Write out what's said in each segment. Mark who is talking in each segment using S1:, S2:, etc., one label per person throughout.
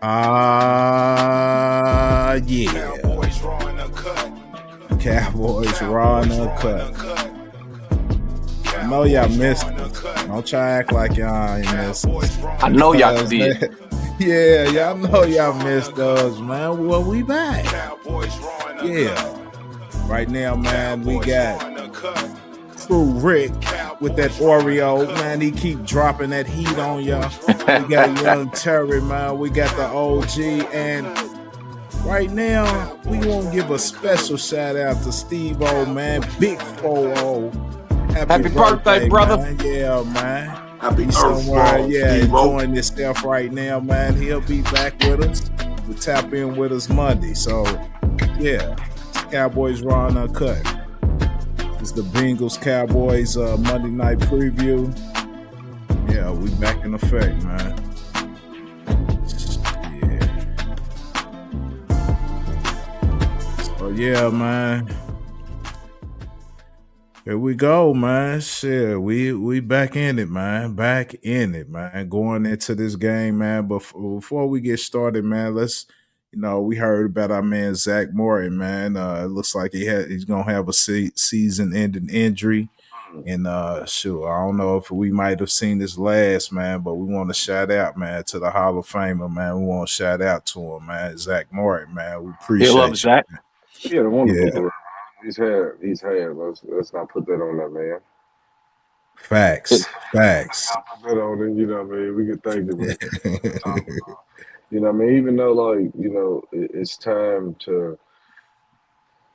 S1: Yeah. Cowboys raw and uncut. I know y'all missed it. Don't try to act like y'all ain't missed it.
S2: I know y'all did.
S1: Yeah, y'all know y'all missed us, man. Well, we back. Yeah. Right now, man, we got Crew Rick with that Oreo, man. He keep dropping that heat on y'all. We got Young Terry, man. We got the OG, and right now we want to give a special shout out to Steve O, man. Big 4-0. Happy birthday, brother. Man. Yeah, man.
S3: Happy
S1: somewhere, enjoying this stuff right now, man. He'll be back with us. We'll tap in with us Monday. So, yeah, Cowboys raw and uncut. It's the Bengals Cowboys Monday night preview. Yeah, we back in effect, man. Yeah. So yeah, man. Here we go, man. Shit, we back in it, man. Back in it, man. Going into this game, man. But before we get started, man, let's. We heard about our man Zach Morton, man. It looks like he's gonna have a season-ending injury, and I don't know if we might have seen this last, man. But we want to shout out, man, to the Hall of Famer, man. We want to shout out to him, man, Zach Morton, man. We appreciate you,
S2: Zach.
S1: Man.
S4: Yeah, the wonderful. He's had. Let's not put that on that man.
S1: Facts.
S4: Not put that on him. You know what I mean? We can thank him. You know what I mean? Even though, it's time to,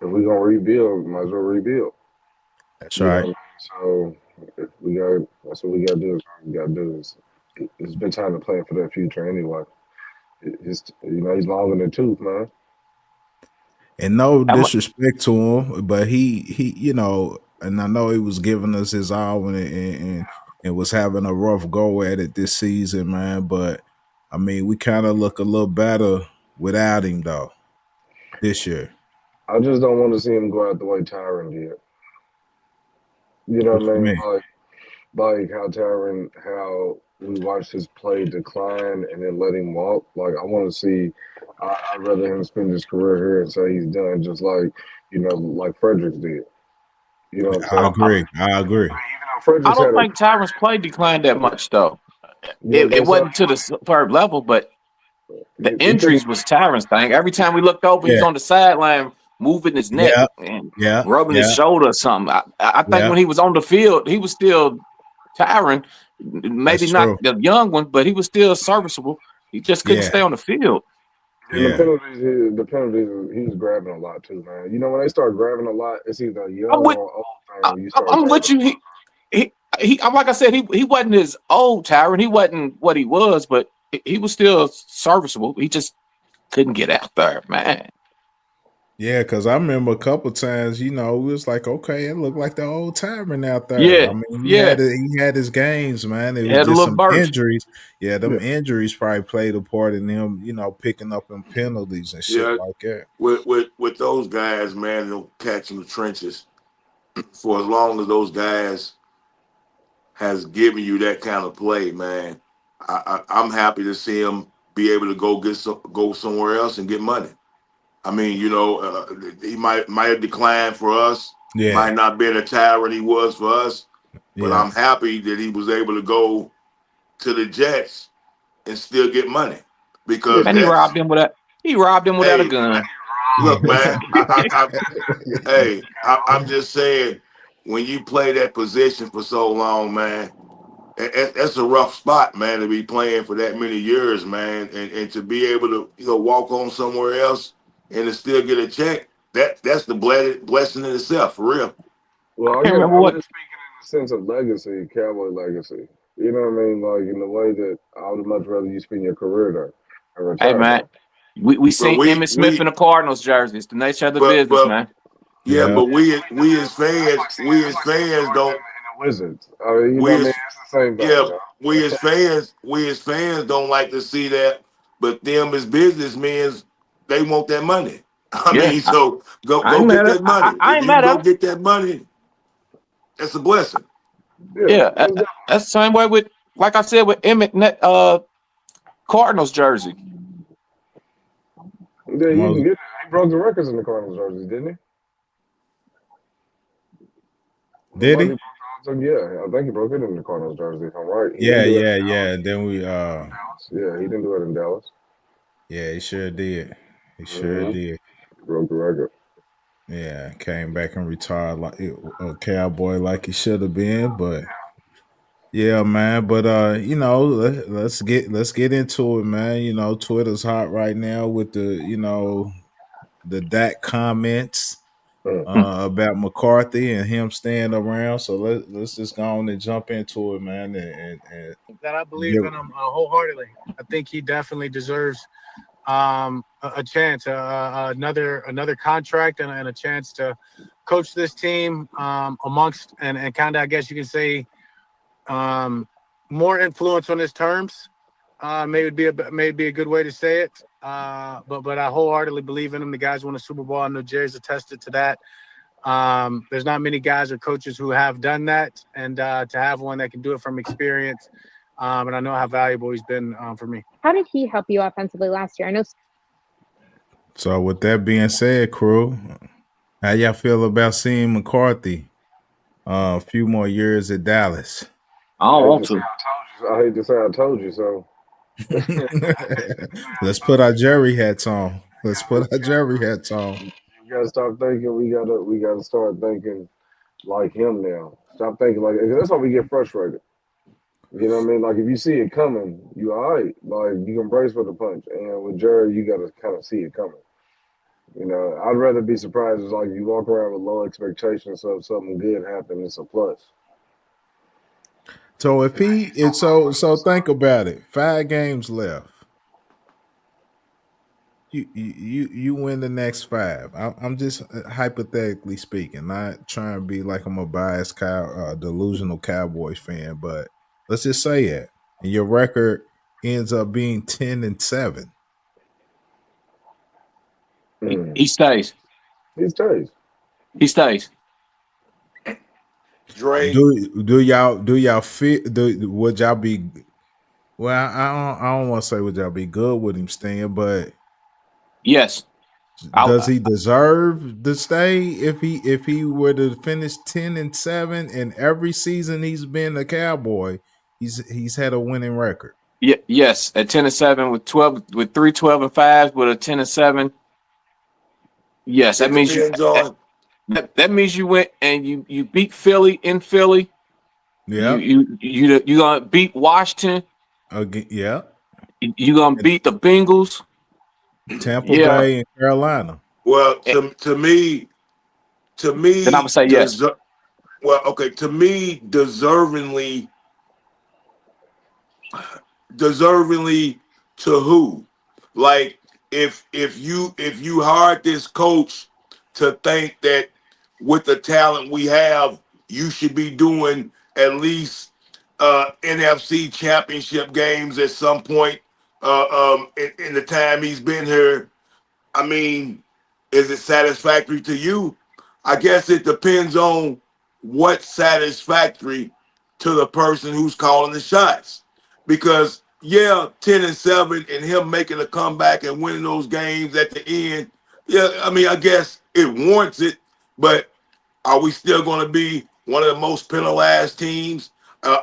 S4: if we're going to rebuild, might as well rebuild.
S1: That's right.
S4: So if that's what we got to do. We got to do. It's been time to plan for that future anyway. He's long in the tooth, man.
S1: And no disrespect to him, but he and I know he was giving us his all and was having a rough go at it this season, man. But I mean, we kind of look a little better without him, though, this year.
S4: I just don't want to see him go out the way Tyron did. You know what I mean? Like how we watched his play decline and then let him walk. Like, I want to see, I'd rather him spend his career here and say he's done, just like, like Fredericks did. You know what I'm saying?
S1: I agree.
S2: I don't think Tyron's play declined that much, though. It wasn't to the superb level, but the injuries was Tyron's thing. Every time we looked over, he's on the sideline moving his neck and rubbing his shoulder or something. I think when he was on the field, he was still Tyron, maybe not the young one, but he was still serviceable. He just couldn't stay on the field.
S4: Yeah. The penalties, he was grabbing a lot too, man. When they start grabbing a lot, it's either young or old.
S2: I'm with you. He like I said, he wasn't his old Tyron. He wasn't what he was, but he was still serviceable. He just couldn't get out there, man.
S1: Yeah, because I remember a couple times, it was like, okay, it looked like the old Tyron out there.
S2: Yeah,
S1: I mean, he had his games, man. It was just some injuries. Yeah, them injuries probably played a part in him, picking up them penalties and shit like that.
S3: With those guys, man, they'll catch in the trenches for as long as those guys has given you that kind of play, man. I'm happy to see him be able to go somewhere else and get money. I mean, he might have declined for us. Yeah. Might not been a tyrant he was for us, but I'm happy that he was able to go to the Jets and still get money because
S2: he robbed him without a gun.
S3: Look, man, I'm just saying, when you play that position for so long, man, that's a rough spot, man, to be playing for that many years, man, and to be able to walk on somewhere else and to still get a check. That's the blessing in itself, for real.
S4: Well, I'm just speaking in the sense of legacy, Cowboy legacy. You know what I mean? Like, in the way that I would much rather you spend your career there.
S2: Hey, man, we seen Emmitt Smith in the Cardinals jersey. It's the nature of the business, man.
S3: Yeah, but we as fans don't.
S4: Wizards. I mean, it's the same thing.
S3: Yeah, we as fans don't like to see that, but them as businessmen, they want that money. I mean, so go get that money.
S2: I ain't mad at
S3: get that money. That's a blessing.
S2: Yeah, that's the same way with, like I said, with Emmitt Cardinals jersey.
S4: Yeah, you can get it. He broke the records in the Cardinals jerseys, didn't he?
S1: Did he?
S4: Yeah, I think he broke it in the Cardinals jersey, if I'm right.
S1: Yeah. Then we
S4: Yeah, he didn't do it in Dallas.
S1: Yeah, he sure did. He sure did.
S4: Broke the record.
S1: Yeah, came back and retired like a Cowboy like he should have been, but yeah, man. But let's get into it, man. You know, Twitter's hot right now with the Dak comments about McCarthy and him staying around. So let's just go on and jump into it, man. And
S5: that I believe in him wholeheartedly. I think he definitely deserves a chance, another contract, and a chance to coach this team amongst and kind of, I guess you can say, more influence on his terms. Maybe be a good way to say it. But I wholeheartedly believe in him. The guys won a Super Bowl. I know Jerry's attested to that. There's not many guys or coaches who have done that, and to have one that can do it from experience. And I know how valuable he's been for me.
S6: How did he help you offensively last year? I know.
S1: So with that being said, crew, how y'all feel about seeing McCarthy a few more years at Dallas?
S2: I don't want to.
S4: I hate to say I told you so.
S1: Let's put our Jerry hats on. You
S4: gotta stop thinking. We gotta start thinking like him now. Stop thinking like that's why we get frustrated. You know what I mean? Like if you see it coming, you all right. Like you can brace for the punch. And with Jerry, you gotta kind of see it coming. You know, I'd rather be surprised as like you walk around with low expectations, so if something good happens, it's a plus.
S1: So so think about it. 5 games left. You win the next 5. I'm just hypothetically speaking, not trying to be like I'm a biased delusional Cowboys fan, but let's just say it, and your record ends up being 10-7.
S2: He stays.
S4: He stays.
S3: Dre,
S1: do y'all feel? Would y'all be? Well, I don't want to say would y'all be good with him staying, but
S2: yes.
S1: Does he deserve to stay if he were to finish 10-7 and every season he's been a Cowboy, he's had a winning record?
S2: Yeah, yes, at 10-7 with 3 12-5 with a 10-7. Yes, that means that means you went and you beat Philly in Philly.
S1: Yeah,
S2: you gonna beat Washington.
S1: Yeah,
S2: you gonna beat the Bengals,
S1: Tampa Bay, and Carolina.
S3: Well, to me,
S2: then I would say yes.
S3: Well, okay, to me, deservingly to who? Like if you hired this coach to think that with the talent we have, you should be doing at least NFC championship games at some point in the time he's been here. I mean, is it satisfactory to you? I guess it depends on what's satisfactory to the person who's calling the shots. Because 10-7 and him making a comeback and winning those games at the end, I mean, I guess it warrants it, but are we still going to be one of the most penalized teams?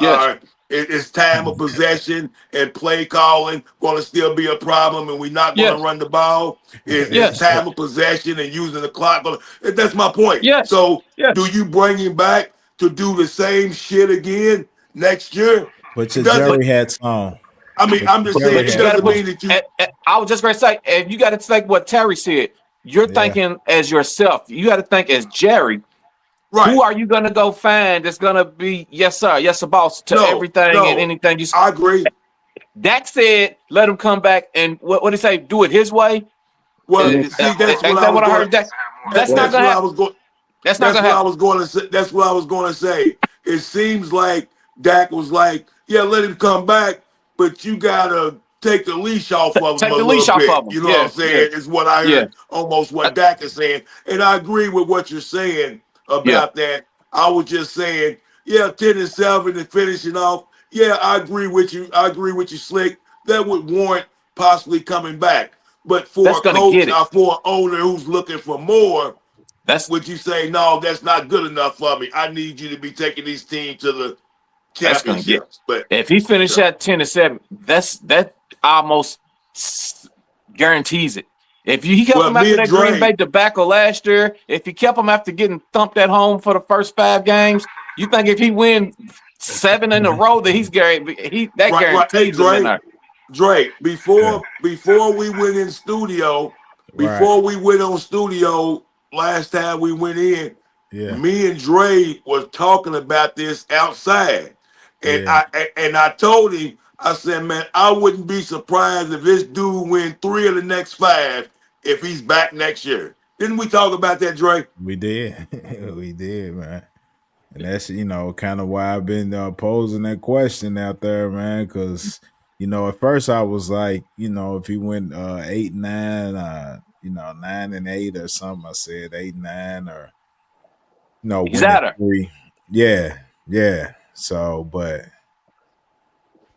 S2: Yes.
S3: Is time of possession and play calling going to still be a problem, and we're not going to run the ball? Is time of possession and using the clock? That's my point.
S2: Yes.
S3: So do you bring him back to do the same shit again next year?
S1: But your Jerry hats on.
S3: I mean, I'm just saying, it doesn't mean that you...
S2: I was just going to say, if you got to think what Terry said. You're thinking as yourself. You got to think as Jerry. Right. Who are you going to go find that's going to be, yes, sir, yes, sir, boss, to everything and anything you say?
S3: I agree.
S2: Dak said, let him come back and what did he say? Do it his way?
S3: Well, that's what I heard.
S2: That's not going to happen. That's what I was going to say.
S3: That's what I was going to say. It seems like Dak was like, let him come back, but you got to take the leash off of him a little bit. You know what I'm saying? Is what I heard, almost what Dak is saying. And I agree with what you're saying about that. I was just saying, 10-7 and finishing off. I agree with you. Slick. That would warrant possibly coming back. But for
S2: That's
S3: a
S2: gonna
S3: coach
S2: get it.
S3: or for an owner who's looking for more,
S2: That's
S3: would you say, no, that's not good enough for me? I need you to be taking these teams to the
S2: gonna get.
S3: championships. But
S2: If he finished at 10-7, that almost guarantees it. If he kept him
S3: me
S2: after
S3: and
S2: that Green
S3: Dre,
S2: Bay debacle last year, if he kept him after getting thumped at home for the first 5 games, you think if he win 7 in a row that that
S3: right. Hey,
S2: guarantees him in there.
S3: Dre, before we went in studio,
S1: Right.
S3: before we went on studio last time we went in,
S1: Yeah.
S3: me and Dre was talking about this outside. And
S1: Yeah.
S3: I told him, I said, man, I wouldn't be surprised if this dude win 3 of the next 5 if he's back next year. Didn't we talk about that, Dre?
S1: We did. We did, man. And that's, kind of why I've been posing that question out there, man, because, at first I was like, if he went 8-9, 9-8 or something, I said 8-9 or,
S2: He's
S1: winning
S2: at her.
S1: 3. Yeah. Yeah. So, but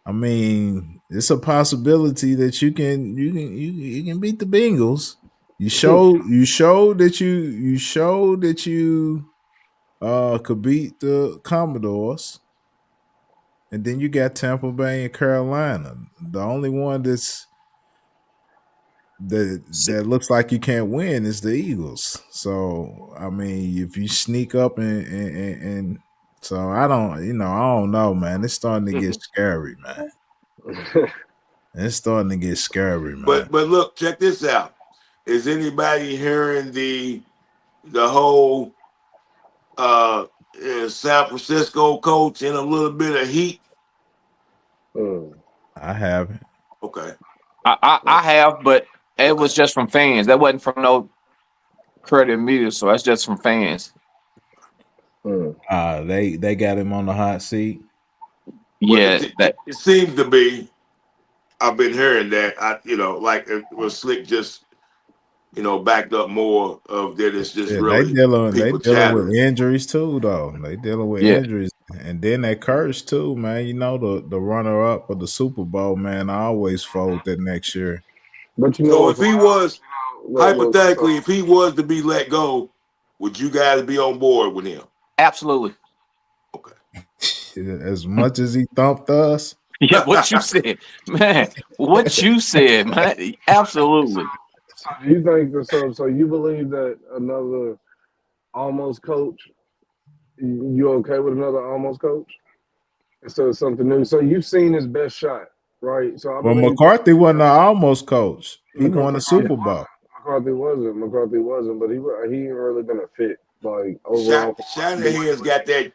S1: I mean, it's a possibility that you can beat the Bengals. You showed that you could beat the Commodores, and then you got Tampa Bay and Carolina. The only one that looks like you can't win is the Eagles. So I mean, if you sneak up and so I don't know, man. It's starting to get scary, man. It's starting to get scary, man.
S3: But look, check this out. Is anybody hearing the whole San Francisco coach in a little bit of heat?
S1: I haven't.
S3: Okay.
S2: I have, but it was just from fans. That wasn't from no credit media, so that's just from fans.
S1: They got him on the hot seat.
S2: Yeah,
S3: well, it seems to be. I've been hearing that. Like it was Slick just backed up more of that. It's just really
S1: they
S3: people
S1: dealing
S3: chattering.
S1: with injuries too, though. They dealing with injuries, and then that curse too, man. The runner up of the Super Bowl, man. I always fold that next year.
S4: But
S3: So if he was hypothetically, if he was to be let go, would you guys be on board with him?
S2: Absolutely.
S3: Okay.
S1: As much as he thumped us.
S2: Yeah, what you said, man. What you said, man. Absolutely.
S4: So do you think so you believe that another almost coach, you okay with another almost coach instead of something new? So you've seen his best shot, right? So I believe
S1: McCarthy wasn't an almost coach. He won a Super Bowl.
S4: McCarthy wasn't, but he ain't really been a fit. Like overall,
S3: Shanahan's got that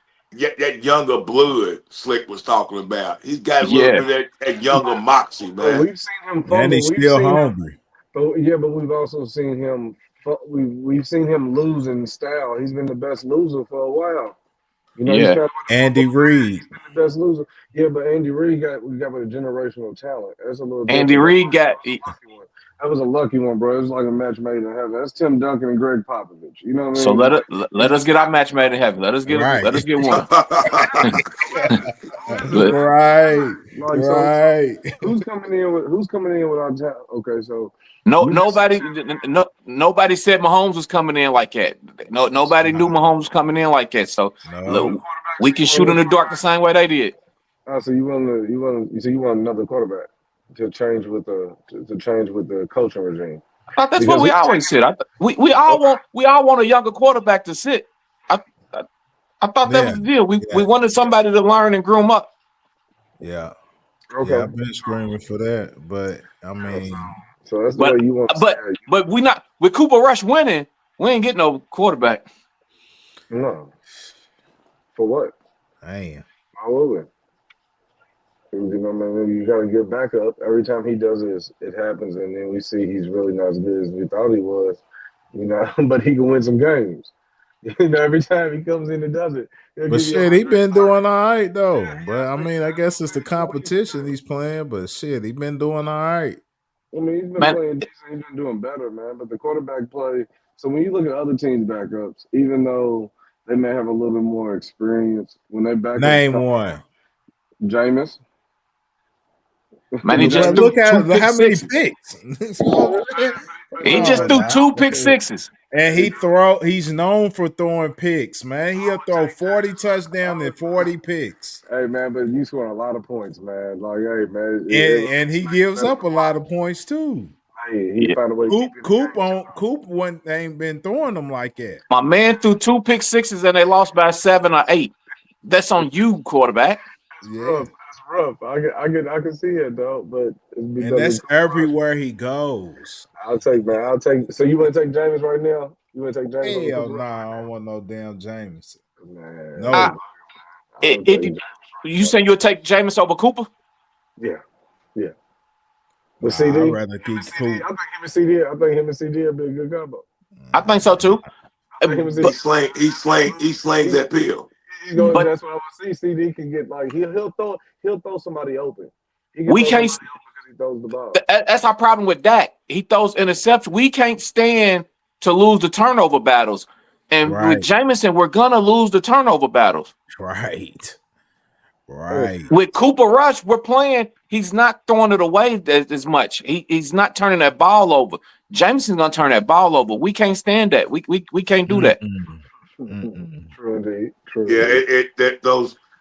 S3: younger blood Slick was talking about. He's got a little bit of that younger moxie, man.
S4: We've seen him fumble.
S1: And he's still hungry.
S4: But we've also seen him. We've seen him lose in style. He's been the best loser for a while. He's kind of
S1: Andy Reid.
S4: The best loser. Yeah, but Andy Reid got with a generational talent. That's a little.
S2: Andy Reid got.
S4: That was a lucky one, bro. It was like a match made in heaven. That's Tim Duncan and Greg Popovich. You know what I mean?
S2: So let us get our match made in heaven. Let us get one.
S1: Right.
S4: So who's coming in with our talent? Okay, so
S2: nobody said Mahomes was coming in like that. Nobody knew Mahomes was coming in like that. So we can shoot in the dark the same way they did.
S4: So you want another quarterback to change with the coaching regime.
S2: I thought that's what we always said. We all want a younger quarterback to sit. I thought that was the deal. We wanted somebody to learn and groom up.
S1: Yeah.
S4: Okay.
S1: Yeah, I've been screaming for that, but I mean,
S4: so that's the way you want.
S2: But we not with Cooper Rush winning. We ain't getting no quarterback.
S4: No. For what?
S1: Damn.
S4: How will we? You got to get back up. Every time he does this, it happens, and then we see he's really not as good as we thought he was. But he can win some games. Every time he comes in and does it.
S1: But shit, he been doing all right though. But I mean, I guess it's the competition he's playing. But shit, he been doing all right.
S4: I mean, he's been playing decent. He's been doing better, man. But the quarterback play. So when you look at other teams' backups, even though they may have a little bit more experience, when they back
S1: name one,
S4: Jameis.
S2: Man, he just
S1: Look
S2: threw
S1: at
S2: two pick
S1: how many
S2: sixes.
S1: picks. You know what I'm saying?
S2: He just threw 2 pick sixes.
S1: And he's known for throwing picks, man. He'll throw 40 touchdowns and 40 picks.
S4: Hey man, but you scoring a lot of points, man. Like, hey man,
S1: And he gives up a lot of points too.
S4: Hey, he found a way.
S1: Coop ain't been throwing them like that.
S2: My man threw 2 pick sixes and they lost by 7 or 8. That's on you, quarterback.
S4: That's rough. I can see it though, but
S1: and that's everywhere he goes.
S4: I'll take. So you want to take Jameis right now? You want to take Jameis?
S1: Hell no, I don't want no damn Jameis.
S4: Man,
S1: no.
S2: You saying you'll take Jameis over Cooper?
S4: Yeah. With CD,
S1: I'd rather keep Cooper.
S4: I think him and CD would be a good combo.
S2: I think so too.
S3: He slings that pill.
S2: But
S4: that's what I would see. CD can get like he'll throw somebody open.
S2: We can't.
S4: Because he throws the ball.
S2: That's our problem with Dak. He throws interceptions. We can't stand to lose the turnover battles. And with Jameson, we're gonna lose the turnover battles.
S1: Right.
S2: With Cooper Rush, we're playing. He's not throwing it away as much. He's not turning that ball over. Jameson's gonna turn that ball over. We can't stand that. We can't do that.
S4: True indeed.
S3: Yeah,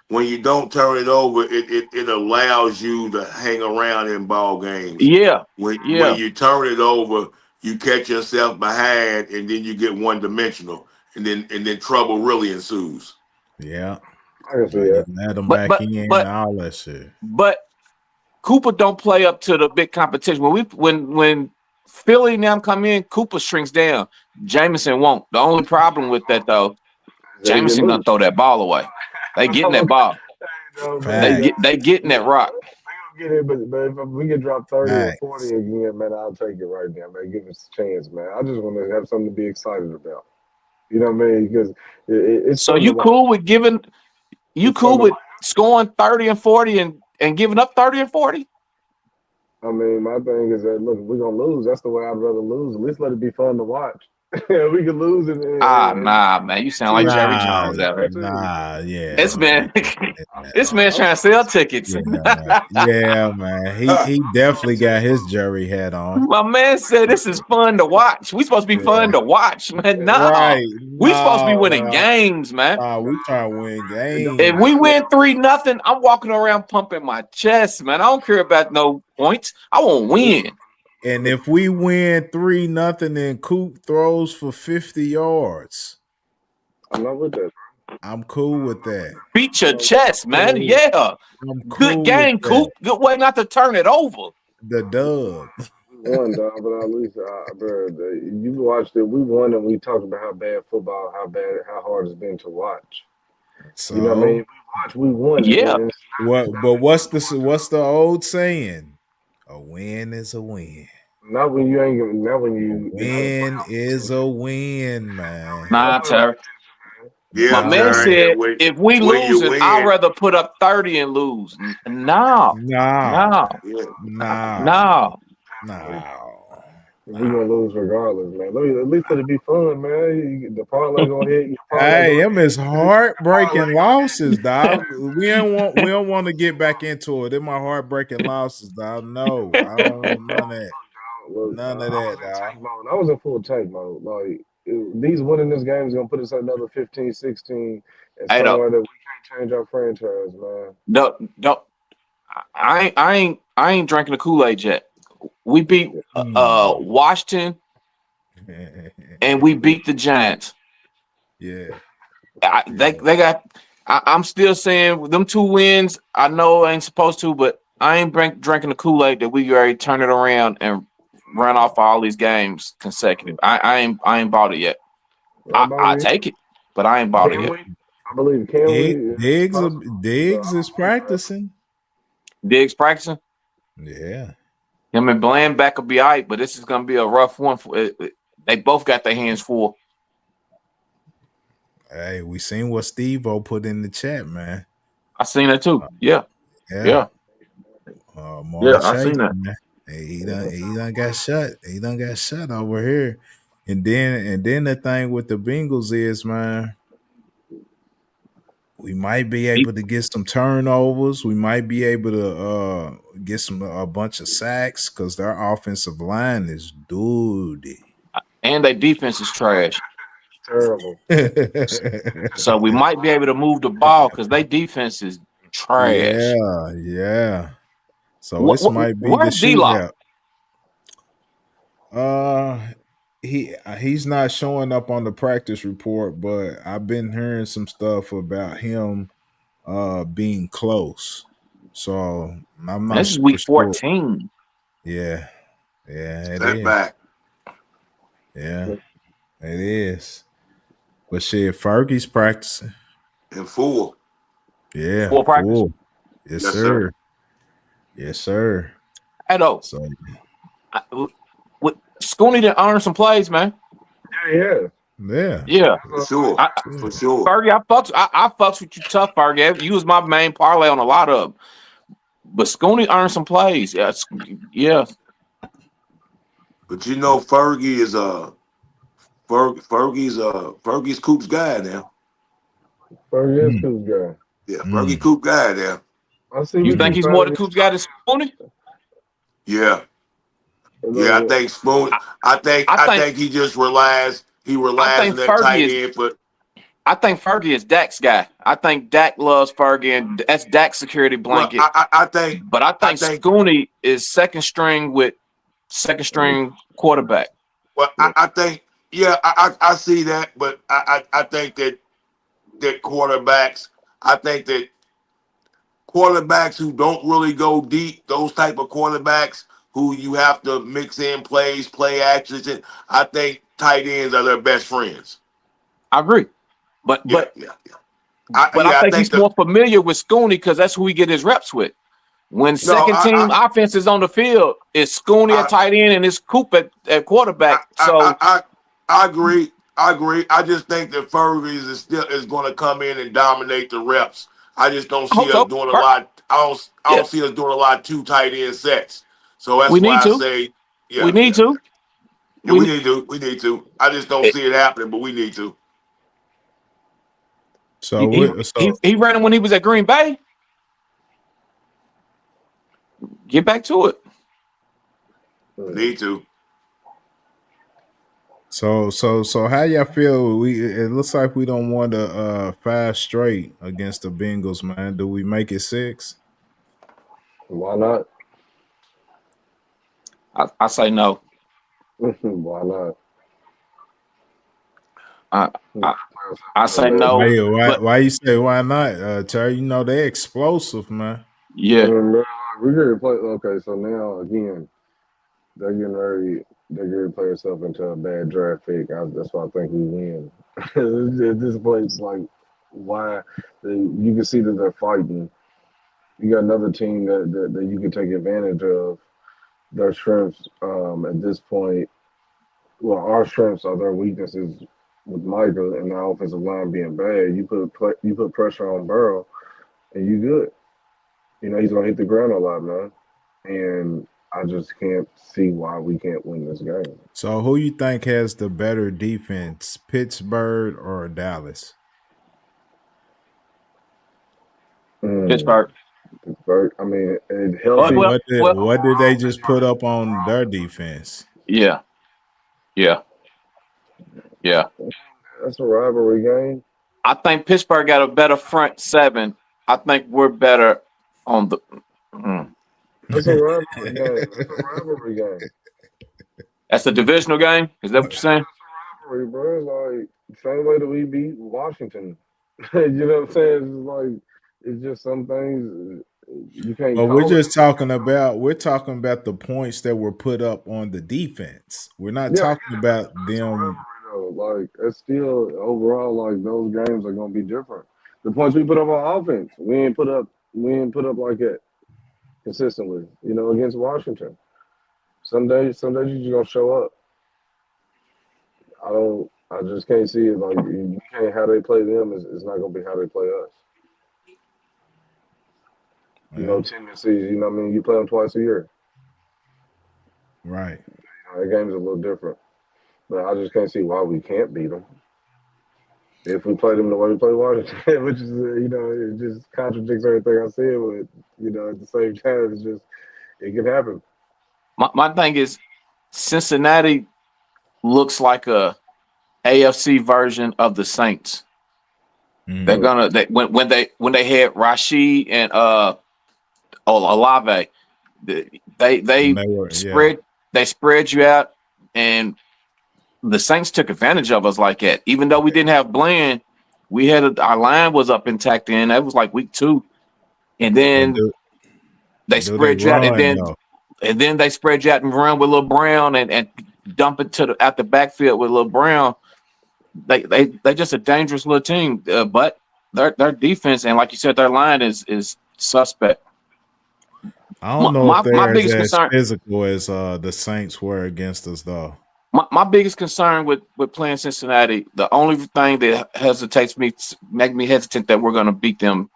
S3: when you don't turn it over, it allows you to hang around in ball games.
S2: Yeah.
S3: When you turn it over, you catch yourself behind, and then you get one dimensional, and then trouble really ensues.
S1: Yeah.
S4: I can see that.
S1: Let them back in and all that shit.
S2: But Cooper don't play up to the big competition. When Philly now come in, Cooper shrinks down. Jameson won't. The only problem with that though, Jameson gonna throw that ball away. They getting that ball. They getting that rock.
S4: Get it, but if we can drop 30 or 40 again, man, I'll take it right now, man. Give us a chance, man. I just want to have something to be excited about. You know what I mean? Because it's
S2: so you cool with giving. You cool with scoring 30 and 40 and giving up 30 and 40?
S4: I mean, my thing is that, look, if we're going to lose, that's the way I'd rather lose. At least let it be fun to watch. We can lose.
S2: Nah, man. You sound like Jerry Jones out here.
S1: Yeah.
S2: This man trying to sell tickets.
S1: Yeah, man. He definitely got his Jerry hat on.
S2: My man said this is fun to watch. We supposed to be fun to watch, man. We supposed to be winning games, man.
S1: We trying to win games.
S2: If we win 3-0, I'm walking around pumping my chest, man. I don't care about no points. I want to win.
S1: And if we win 3-0 and Coop throws for 50 yards,
S4: I'm not with that.
S1: I'm cool with that.
S2: Beat your chest, man. Yeah. Good game, Coop. Good way not to turn it over.
S1: The dub.
S4: One dog, but at least, bro, you watched it. We won and we talked about how bad football, how hard it's been to watch.
S1: So,
S4: you know what I mean? We won.
S2: Yeah.
S1: But what's the old saying? A win is a win.
S4: Not when you ain't giving. Not when you.
S1: Win is a win, man.
S2: Nah, Terry.
S3: Yeah,
S2: my man said if we lose, I'd rather put up 30 and lose. No.
S4: We're gonna lose regardless, man. At least let it be fun, man. The parlay gonna hit.
S1: Hey, them is heartbreaking losses, dog. We don't want to get back into it. Them are heartbreaking losses, dog. No, I don't want none of that. None of that, dog.
S4: I was in full tank mode. Like these winning this game is gonna put us at another 15, 16, and somewhere that we can't change our franchise, man.
S2: No, I ain't drinking the Kool-Aid yet. We beat Washington, and we beat the Giants.
S1: Yeah,
S2: they got. I'm still saying them 2 wins. I know I ain't supposed to, but I ain't drinking the Kool-Aid that we already turn it around and run off all these games consecutive. I ain't bought it yet. I take it, but I ain't bought it yet.
S4: I believe
S1: Diggs is practicing.
S2: Diggs practicing.
S1: Yeah.
S2: Him and Bland back will be all right, but this is going to be a rough one. They both got their hands full.
S1: Hey, we seen what Steve-O put in the chat, man.
S2: I seen that too. Yeah.
S1: I
S2: seen that.
S1: Man. Hey, he done got shut. He done got shut over here. And then the thing with the Bengals is, man, We might be able to get some turnovers. We might be able to get a bunch of sacks because their offensive line is dirty.
S2: And their defense is trash.
S4: Terrible.
S2: So we might be able to move the ball because their defense is trash.
S1: Yeah. So this might be the
S2: where's D-Lock?
S1: shootout. He's not showing up on the practice report, but I've been hearing some stuff about him being close. So I'm not.
S2: This is week 14.
S1: Yeah, it
S3: Step
S1: is.
S3: back.
S1: Yeah, it is. But shit, Fergie's practicing
S3: In full.
S1: Yeah,
S2: Full practice.
S1: full. Yes, sir. Yes, sir.
S2: Hey, though.
S1: So
S2: Scooney done earn some plays, man.
S1: Yeah.
S3: For sure. For sure.
S2: Fergie, I fucks with you tough, Fergie. You was my main parlay on a lot of them. But Scooney earned some plays. Yeah.
S3: But you know, Fergie is Fergie's Coop's guy now.
S4: Fergie is Coop's guy.
S3: Yeah, Fergie Coop guy now.
S2: You think he's more the Coop's guy than Scooney?
S3: Yeah. Yeah, I think Spoon. I think he just relies. He relies on that tight end. But
S2: I think Fergie is Dak's guy. I think Dak loves Fergie, and that's Dak's security blanket.
S3: Well, I think
S2: Scooney is second string quarterback.
S3: Well, I think, yeah, I see that, but I think that quarterbacks. I think that quarterbacks who don't really go deep, those type of quarterbacks who you have to mix in plays, play actions, and I think tight ends are their best friends.
S2: I agree, but I think he's more familiar with Scooney because that's who he get his reps with. When second team offense is on the field, it's Scooney at tight end and it's Coop at quarterback.
S3: I agree. I just think that Fergie is going to come in and dominate the reps. I just don't see us doing a lot. I don't see us doing a lot of two tight end sets. So that's why I say,
S2: we need to.
S3: Yeah, we need to. I just don't see it happening, but we need to.
S1: So
S2: he ran him when he was at Green Bay. Get back to it.
S3: Need to.
S1: So how y'all feel? It looks like we don't want to 5 straight against the Bengals, man. Do we make it 6?
S4: Why not?
S2: I say no.
S4: Why not?
S2: I say no.
S1: Hey, why you say why not, Terry? You know they're explosive, man.
S2: Yeah.
S4: We're going to play. Okay, so now again, they're getting ready to play themselves into a bad draft pick. That's why I think we win. At this point, it's like why you can see that they're fighting. You got another team that you can take advantage of. Their strengths at this point, well, our strengths are their weaknesses with Micah and the offensive line being bad. You put pressure on Burrow, and you good. You know he's gonna hit the ground a lot, man. And I just can't see why we can't win this game.
S1: So who you think has the better defense, Pittsburgh or Dallas?
S2: Pittsburgh.
S4: I mean, healthy.
S1: What did they just put up on their defense?
S2: Yeah.
S4: That's a rivalry game.
S2: I think Pittsburgh got a better front seven. I think we're better on the.
S4: That's a rivalry game.
S2: That's a divisional game. Is that what you're saying?
S4: That's a rivalry, bro. It's like same way that we beat Washington. You know what I'm saying? It's like it's just some things you can't.
S1: But we're talking about the points that were put up on the defense. We're not talking about them.
S4: Like it's still overall like those games are gonna be different. The points we put up on offense, we ain't put up like that consistently. You know, against Washington. Some days you just gonna show up. I just can't see it. Like you can't how they play them is not gonna be how they play us. You know, tendencies, you know what I mean? You play them twice a year.
S1: Right.
S4: You know, that game's a little different. But I just can't see why we can't beat them. if we play them the way we play Washington, which is it just contradicts everything I said. But at the same time, it's just it can happen.
S2: My thing is Cincinnati looks like a AFC version of the Saints. They're gonna when they had Rashid and Olave, they spread you out, and the Saints took advantage of us like that. Even though we didn't have Bland, we had our line was up intact. And that was like week 2, and then they spread you out, and then they spread you out and run with Lil Brown and dump it at the backfield with Lil Brown. They just a dangerous little team, but their defense and like you said, their line is suspect.
S1: I don't know if they're as physical as the Saints were against us, though.
S2: My biggest concern with playing Cincinnati, the only thing that hesitates me, make me hesitant that we're going to beat them,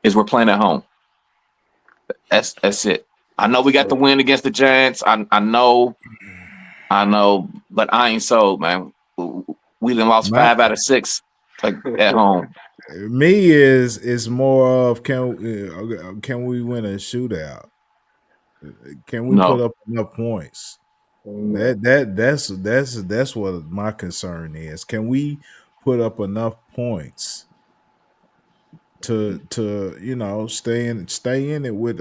S2: is we're playing at home. That's it. I know we got the win against the Giants. I know, but I ain't sold, man. We done lost 5 out of 6 at home.
S1: Me is more of can we win a shootout? Can we put up enough points? That's what my concern is. Can we put up enough points to stay in it with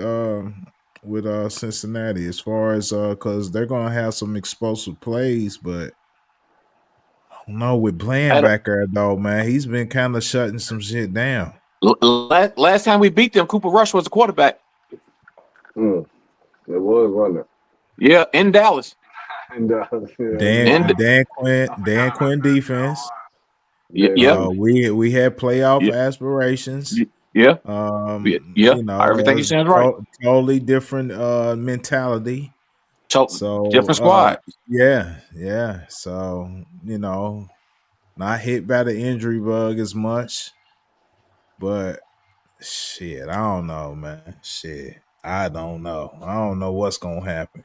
S1: Cincinnati as far as because they're gonna have some explosive plays, but I don't know with Bland back there though, man. He's been kind of shutting some shit down.
S2: Last time we beat them, Cooper Rush was the quarterback.
S4: It was, wasn't it?
S2: Yeah, in Dallas.
S1: Dan Quinn defense.
S2: Yeah.
S1: We had playoff aspirations.
S2: Yeah. Everything you said right.
S1: Totally different mentality. So
S2: different squad.
S1: Yeah. So, not hit by the injury bug as much. But shit, I don't know, man. Shit. I don't know. I don't know what's gonna happen.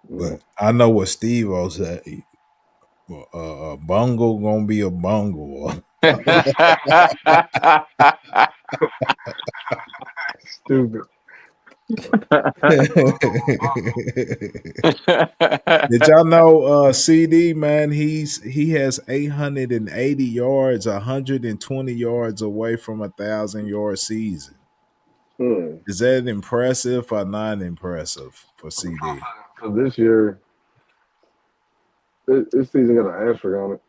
S1: But I know what Steve-O said. A bungle gonna be a bungle.
S4: Stupid.
S1: Did y'all know CD, man, he has 880 yards, 120 yards away from 1,000-yard season. Is that impressive or not impressive for CD?
S4: So this year, this season got an asterisk on it.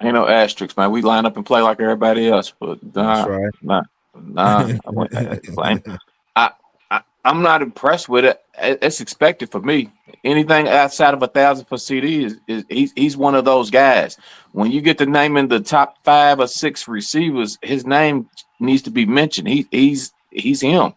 S2: Ain't no asterisks, man. We line up and play like everybody else, but
S1: that's right.
S2: I'm not impressed with it. It's expected for me. Anything outside of 1,000 for CD is he's one of those guys. When you get to naming the top 5 or 6 receivers, his name needs to be mentioned. He's him,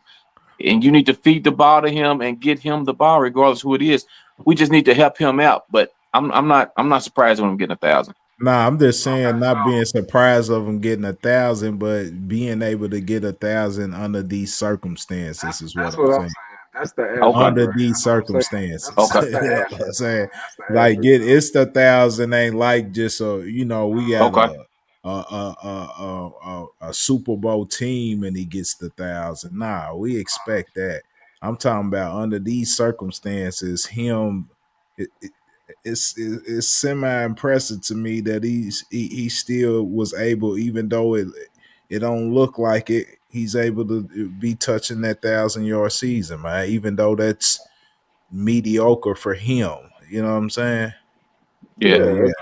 S2: and you need to feed the ball to him and get him the ball, regardless who it is. We just need to help him out. But I'm not surprised when I'm getting 1,000.
S1: Nah, I'm just saying, not being surprised of him getting 1,000, but being able to get 1,000 under these circumstances is what I'm saying.
S4: That's the
S1: under these circumstances. Okay. I'm saying, like, it's the 1,000 ain't like just so we got a Super Bowl team and he gets the 1,000. Nah, we expect that. I'm talking about under these circumstances, him. It's semi-impressive to me that he still was able, even though it don't look like it, he's able to be touching that 1,000-yard season, man. Even though that's mediocre for him, you know what I'm saying?
S2: Yeah.
S4: I mean,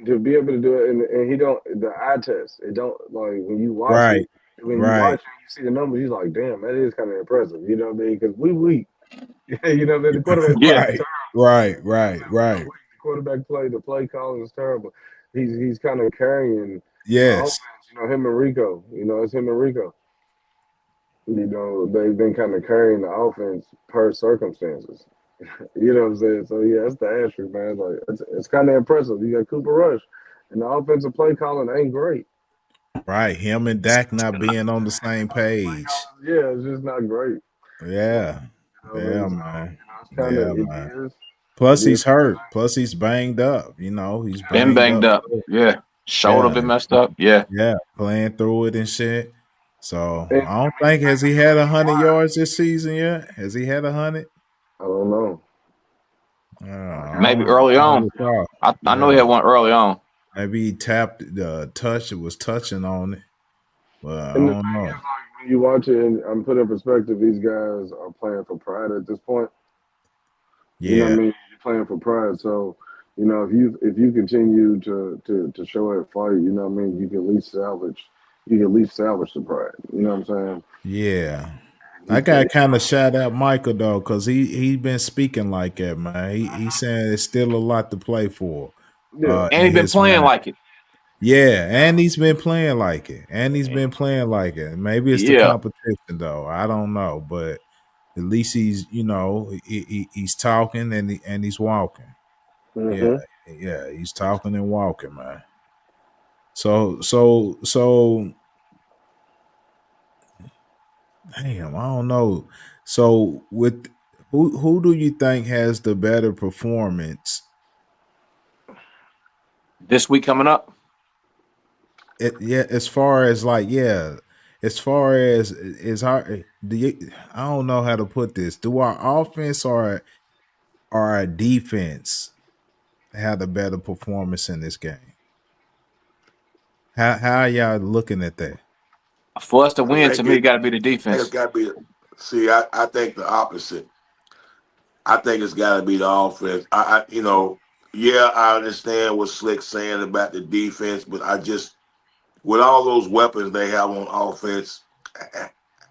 S4: to be able to do it, and he don't the eye test. It don't like when you watch it. When you watch it, you see the numbers. You're like, damn, that is kind of impressive. You know what I mean? Because we weak. The quarterback.
S1: Right.
S4: The quarterback the play calling is terrible. He's kind of carrying
S1: yes.
S4: The offense, him and Rico. It's him and Rico. They've been kind of carrying the offense per circumstances. You know what I'm saying? So yeah, that's the asterisk, man. Like it's kind of impressive. You got Cooper Rush, and the offensive play calling ain't great.
S1: Right, him and Dak not being on the same page.
S4: Yeah, it's just not great.
S1: Yeah. Man.
S4: Man.
S1: Plus he's hurt. Plus he's banged up. He's
S2: been banged up. Yeah. Shoulder been messed up. Yeah.
S1: Yeah, playing through it and shit. So
S4: And
S1: I don't think has he had 100 yards this season yet? Has he had 100?
S4: I don't know.
S2: Maybe early on. I know he had one early on.
S1: Maybe he tapped the touch. It was touching on it. But I
S4: And the
S1: don't
S4: thing
S1: know.
S4: is, like, when you watch it, and I'm putting in perspective, these guys are playing for pride at this point.
S1: Yeah.
S4: You know what I mean? You're playing for pride. So, you know, if you continue to show that fight, you know what I mean, you can at least salvage the pride. You know what I'm saying?
S1: Yeah. I got to kind of shout out Michael though, because he been speaking like that, man. He saying it's still a lot to play for.
S4: Yeah.
S2: And he been playing like it.
S1: Yeah, and he's been playing like it. Maybe it's the competition though. I don't know, but at least he's, you know, he's talking and he's walking.
S4: Mm-hmm.
S1: Yeah, he's talking and walking, man. So damn, I don't know. So with who do you think has the better performance
S2: this week coming up?
S1: As far as our I don't know how to put this. Do our offense or our defense have the better performance in this game? How are y'all looking at that?
S2: For us to win, to me, it got to be the defense.
S3: It's got to be. See, I think the opposite. I think it's got to be the offense. I understand what Slick's saying about the defense, but I just, with all those weapons they have on offense,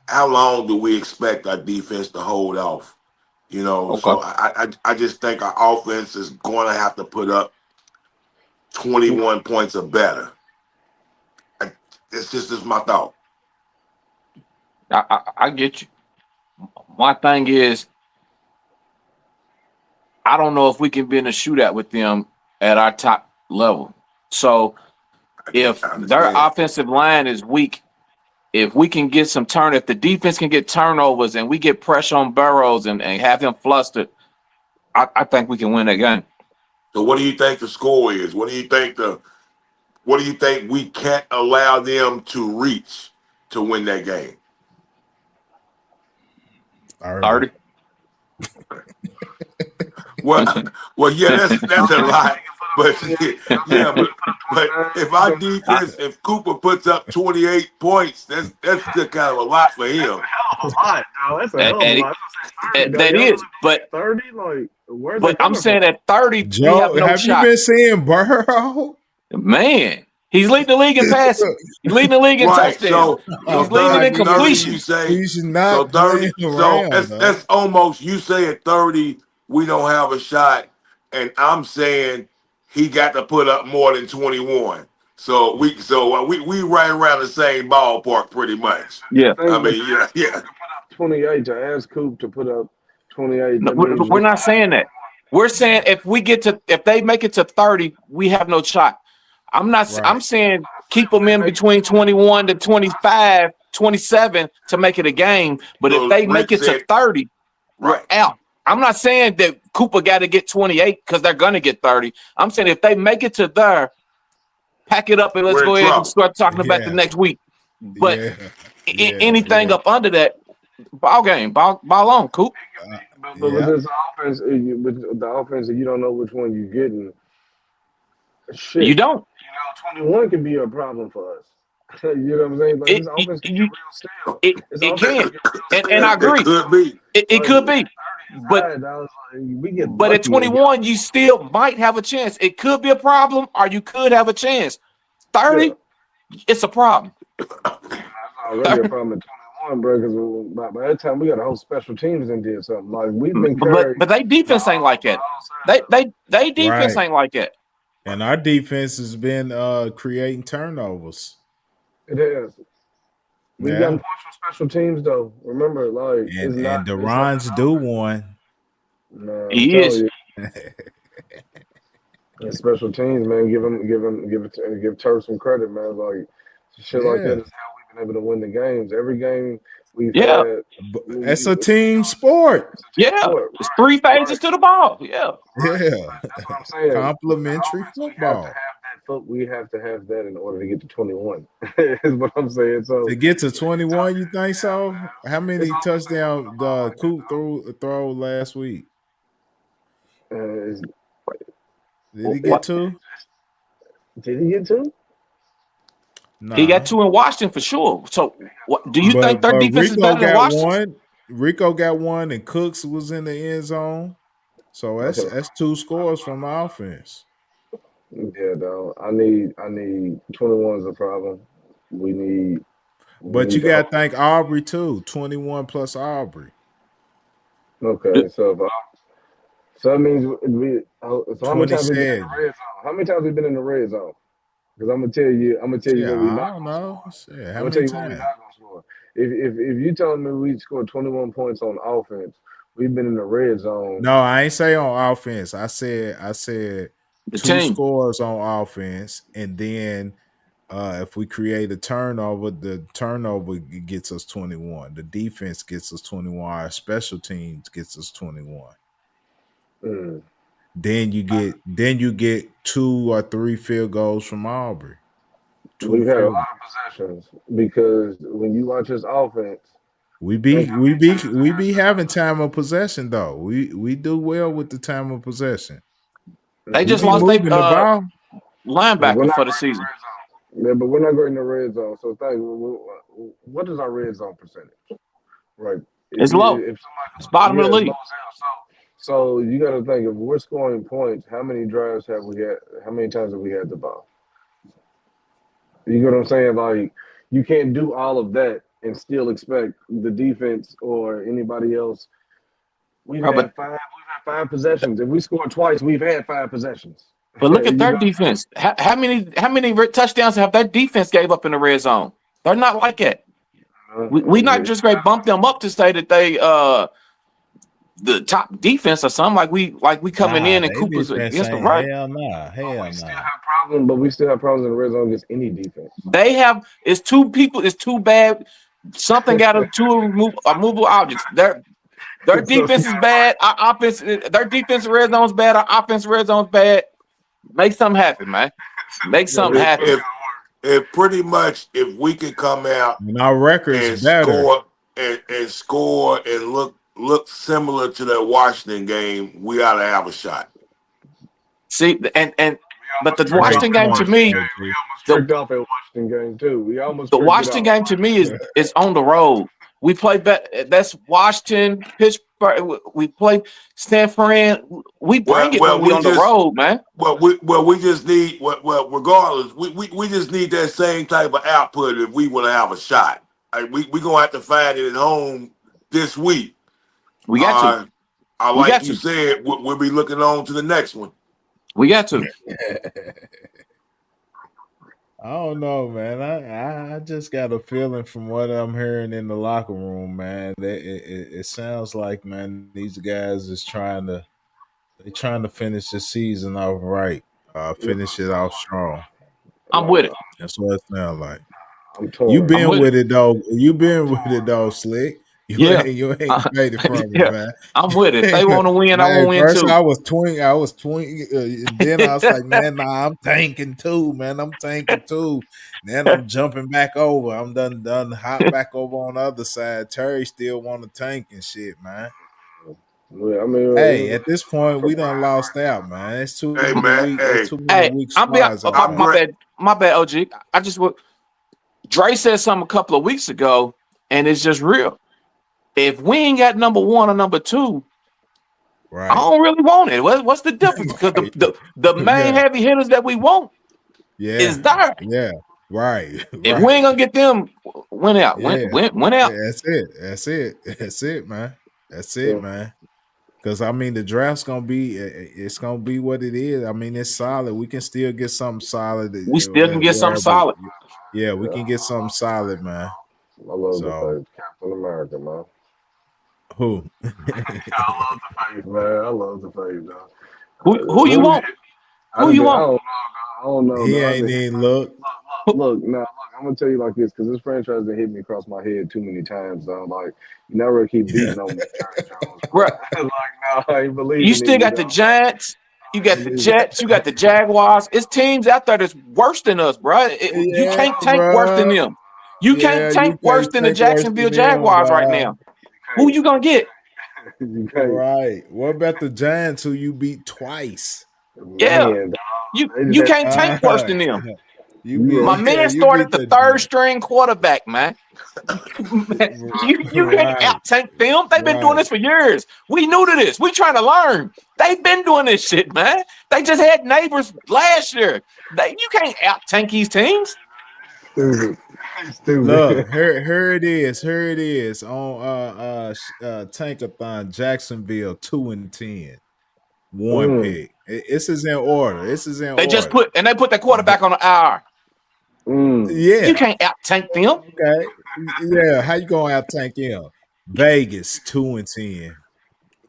S3: how long do we expect our defense to hold off? You know,
S2: Okay.
S3: so I just think our offense is going to have to put up 21 points or better. It's just my thought.
S2: I get you. My thing is, I don't know if we can be in a shootout with them at our top level. So if their offensive line is weak, if we can get some if the defense can get turnovers and we get pressure on Burrows and have him flustered, I think we can win that game.
S3: So what do you think the score is? What do you think we can't allow them to reach to win that game?
S2: 30.
S3: Well, yeah, that's a lot. But yeah, but if our defense, if Cooper puts up 28 points, that's still kind of a lot for him.
S4: That's a hell of a lot, though. That's a hell of a lot.
S2: That is, but
S4: 30, like, where's
S2: but I'm saying at 30,
S1: Joe,
S2: we have no shot.
S1: You been seeing Burrow?
S2: Man, he's leading the league in passing. He's leading the leaing in touchdowns. He's leading in completion.
S1: He's not
S3: so 30.
S1: Around,
S3: that's almost, you say at 30 we don't have a shot, and I'm saying he got to put up more than 21. So we right around the same ballpark pretty much.
S2: Yeah,
S3: I mean, yeah.
S4: 28 to ask Coop to put up 28.
S2: No, we're not saying that. We're saying if they make it to 30, we have no shot. I'm not. Right. I'm saying keep them in between 21 to 25, 27 to make it a game. But if they make it to 30, we're out. I'm not saying that Cooper got to get 28 because they're going to get 30. I'm saying if they make it to there, pack it up and let's go ahead and start talking about the next week. But anything up under that, ball on, Coop.
S4: But with this offense, with the offense, you don't know which one you're getting. Shit.
S2: You don't.
S4: 21 can be a problem for us. You know what I'm saying? Like, this offense can get real stale.
S2: It can. And I agree. It could be. But at 21, you still might have a chance. It could be a problem, or you could have a chance. 30, it's a problem.
S4: It's already a problem at 21, bro. Because by that time we got a whole special teams and did something. Like we've been
S2: but they defense ain't like that. They defense ain't like that.
S1: And our defense has been creating turnovers.
S4: It has. We got points from special teams, though. Remember, like,
S1: and Duran's do one.
S4: No,
S2: he is.
S4: And special teams, man, give Turk some credit, man. Like shit like that is how we've been able to win the games. Every game we've had.
S1: It's a team sport.
S2: It's 3 phases to the ball. Yeah.
S4: That's what I'm saying.
S1: Complimentary football.
S4: You have to have that we have to have that in order to get to 21. Is what I'm saying. So
S1: to get to 21, you think so? How many touchdowns Coop throw last week?
S4: Did
S1: he get 2?
S4: Did he get 2?
S1: No.
S2: He got 2 in Washington for sure. So, what do you think their defense is better than Washington?
S1: Rico got 1, and Cooks was in the end zone. So that's 2 scores from the offense.
S4: Yeah, though. I need 21 is a problem.
S1: But you got to think Aubrey too. 21 plus Aubrey.
S4: Okay, so that means so how many times we been in the
S1: 27.
S4: red zone? How many times we been in the red zone? Because I'm gonna tell you what we're not gonna score.
S1: Shit,
S4: I'm gonna tell you what we're not gonna score. If you telling me we scored 21 points on offense, we've been in the red zone.
S1: No, I ain't say on offense. I said
S2: the
S1: 2
S2: team
S1: scores on offense, and then if we create a turnover, the turnover gets us 21. The defense gets us 21. Our special teams gets us 21. Then you get 2 or 3 field goals from Aubrey.
S4: We've had a lot of possessions because when you watch this offense,
S1: we be having time of possession though. We do well with the time of possession.
S2: They just lost their linebacker for the season.
S4: Yeah, but we're not going in the red zone. So what is our red zone percentage? Right.
S2: It's low. It's bottom of the league.
S4: So you got to think, if we're scoring points, how many drives have we had? How many times have we had the ball? You know what I'm saying? Like, you can't do all of that and still expect the defense or anybody else. We've had 5 possessions. If we score twice, we've had 5 possessions.
S2: But look at their defense. How many touchdowns have their defense gave up in the red zone? They're not like that. We not just going to bump them up to say that they the top defense or something, like we coming in and Cooper's against the right.
S1: Hell nah.
S4: We still have problems, but we still have problems in the red zone against any defense.
S2: They have it's 2 people. It's too bad. Something got them 2 movable objects. Their defense is bad. Our offense. Their defense red zone's bad. Our offense red zone's bad. Make something happen, man. Make something happen.
S3: If pretty much if we can come out
S1: and our record's
S3: better and score and look similar to that Washington game, we ought to have a shot.
S2: See, but the Washington game to me,
S4: we almost tricked off at Washington game too.
S2: The Washington game to me is on the road. We play that's Washington, Pittsburgh. We play San Fran. We bring it when we on the road, man.
S3: We just need regardless. We just need that same type of output if we want to have a shot. We gonna have to find it at home this week.
S2: We got to.
S3: Like you said, we'll be looking on to the next one.
S2: We got to.
S1: I don't know, man. I just got a feeling from what I'm hearing in the locker room, man. That it sounds like, man, these guys is trying to finish the season off right, finish it off strong.
S2: I'm with it.
S1: That's what it sounds like. You been with it though. You been with it though, Slick. You ain't made it from it, man.
S2: I'm with it. They want to win. I want to win
S1: first
S2: too.
S1: I was twinking. Then I was like, man, nah, I'm tanking too, man. I'm tanking too. Then I'm jumping back over. I'm done hop back over on the other side. Terry still want to tank and shit, man.
S4: Yeah, I mean,
S1: hey, at this point, we done lost out, man. It's too many weak squads.
S2: My bad, OG. I just Dre said something a couple of weeks ago, and it's just real. If we ain't got number 1 or number 2, right, I don't really want it. What's the difference? Because the main heavy hitters that we want is there.
S1: Yeah, right.
S2: If we ain't gonna get them, win out. Win out.
S1: That's it, man. That's it, man. Because I mean, the draft's gonna be what it is. I mean, it's solid. We can still get something solid.
S2: We still can get something solid.
S1: Yeah, we can get something solid, man.
S4: I love the faith, Captain America, man.
S1: Who?
S4: I love the faith, man. I love the faith, dog.
S2: Who you want? Who you want?
S4: I don't know.
S1: He ain't even look.
S4: Look, I'm gonna tell you like this, because this franchise that hit me across my head too many times. Dog. Like, you never keep beating on me, Jerry Jones.
S2: Right.
S4: Like, no, I ain't believing.
S2: You still got the Giants. You got the Jets. You got the Jaguars. It's teams out there that's worse than us, bro. You can't tank worse than them. You can't tank worse than the Jacksonville Jaguars right now. Who you gonna get?
S1: Right. What about the Giants who you beat twice?
S2: Yeah. You can't tank worse than them. My man started the third string quarterback, man. You can't out tank them. They've been doing this for years. We new to this. We trying to learn. They've been doing this shit, man. They just had neighbors last year. You can't out tank these teams.
S4: Stupid.
S1: Look, here it is. Here it is on Tankathon. Jacksonville 2-10, one pick. This is in order.
S2: They just put that quarterback on the IR.
S1: Yeah,
S2: you can't out tank them.
S1: Okay, yeah. How you gonna out tank him? Vegas 2-10,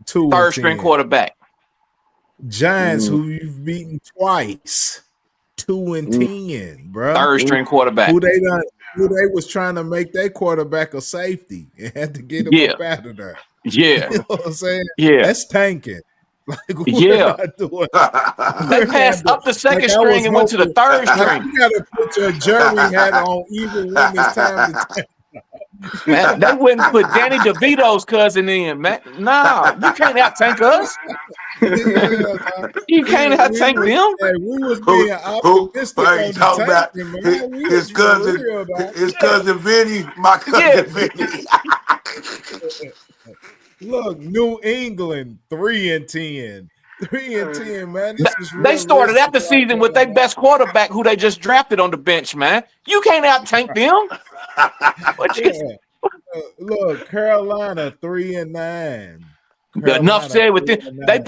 S2: third string quarterback.
S1: Giants, who you've beaten twice, 2-10, bro.
S2: Third string quarterback.
S1: Who they was trying to make their quarterback a safety and had to get him up out of there.
S2: Yeah,
S1: you know what I'm saying?
S2: Yeah,
S1: that's tanking. Like,
S2: yeah, they passed up the second string and went to the third string.
S1: You got to put your jury hat on even when it's time to tank.
S2: Man, they wouldn't put Danny DeVito's cousin in, man. No, you can't out tank us. You can't out tank them.
S1: We was being optimistic on the tanking, man.
S3: His cousin Vinny, my cousin Vinny.
S1: Look, New England 3-10. 3-10, man.
S2: They started out the season with their best quarterback, who they just drafted on the bench, man. You can't out tank them.
S1: Look, Carolina 3-9.
S2: Enough said with them. They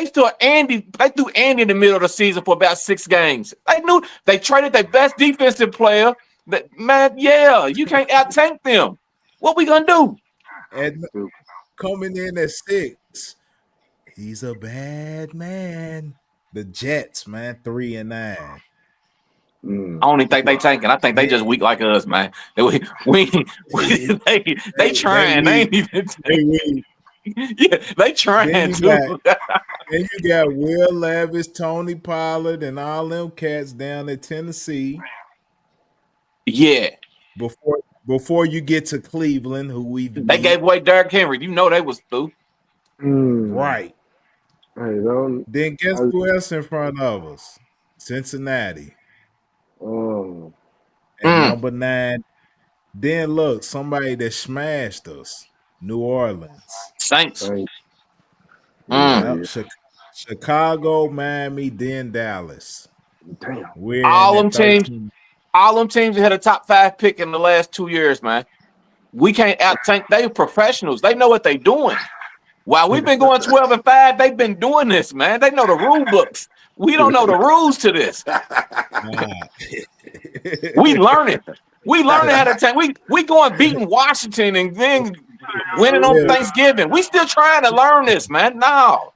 S2: threw Andy in the middle of the season for about 6 games. They knew they traded their best defensive player. But man, yeah, you can't out tank them. What we gonna do?
S1: And coming in at 6, he's a bad man. The Jets, man, 3-9.
S2: I don't even think they tanking. I think they just weak like us, man. They trying. They ain't even. Yeah, they trying to.
S1: Then you got Will Levis, Tony Pollard, and all them cats down at Tennessee.
S2: Yeah.
S1: Before you get to Cleveland, who
S2: they gave away Derrick Henry. You know they was through.
S1: Right. Then guess who else in front of us? Cincinnati. And number 9. Then look, somebody that smashed us. New Orleans.
S2: Saints.
S1: Yep. Chicago, Miami, then Dallas.
S4: Damn.
S2: All them teams had a top 5 pick in the last 2 years, man. We can't out tank. They professionals. They know what they're doing. While we've been going 12-5, they've been doing this, man. They know the rule books. We don't know the rules to this. We learning. We learning how to tank. We going beating Washington and then winning on Thanksgiving. We still trying to learn this, man. No.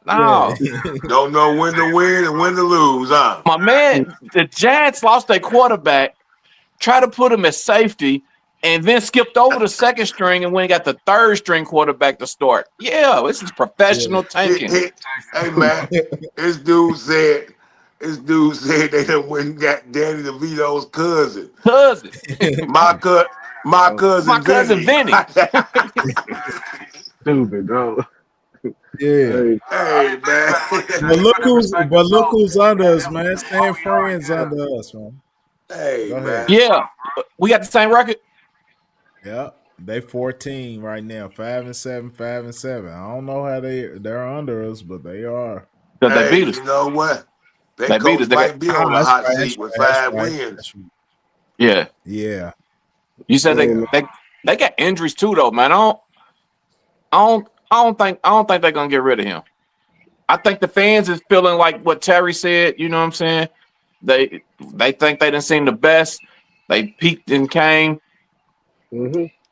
S3: Don't know when to win and when to lose, huh?
S2: My man, the Giants lost their quarterback, tried to put him at safety, and then skipped over the second string and went and got the third string quarterback to start. Yeah, this is professional tanking.
S3: Hey, man, this dude said they done went and got Danny DeVito's cousin. My cousin Vinny.
S4: Stupid, bro.
S1: Yeah.
S3: Hey, man.
S1: But look who's under us, man. Stan Friends under us, man.
S3: Hey, man.
S2: Yeah. We got the same record.
S1: Yeah. They 14 right now. 5-7, 5-7. I don't know how they're under us, but they are.
S2: They beat us.
S3: You know what?
S2: They beat us.
S3: They might be on the hot seat with 5 wins.
S2: Yeah.
S1: Yeah.
S2: You said they got injuries too, though, man. I don't think they're gonna get rid of him. I think the fans is feeling like what Terry said. You know what I'm saying? They think they didn't seem the best. They peaked and came.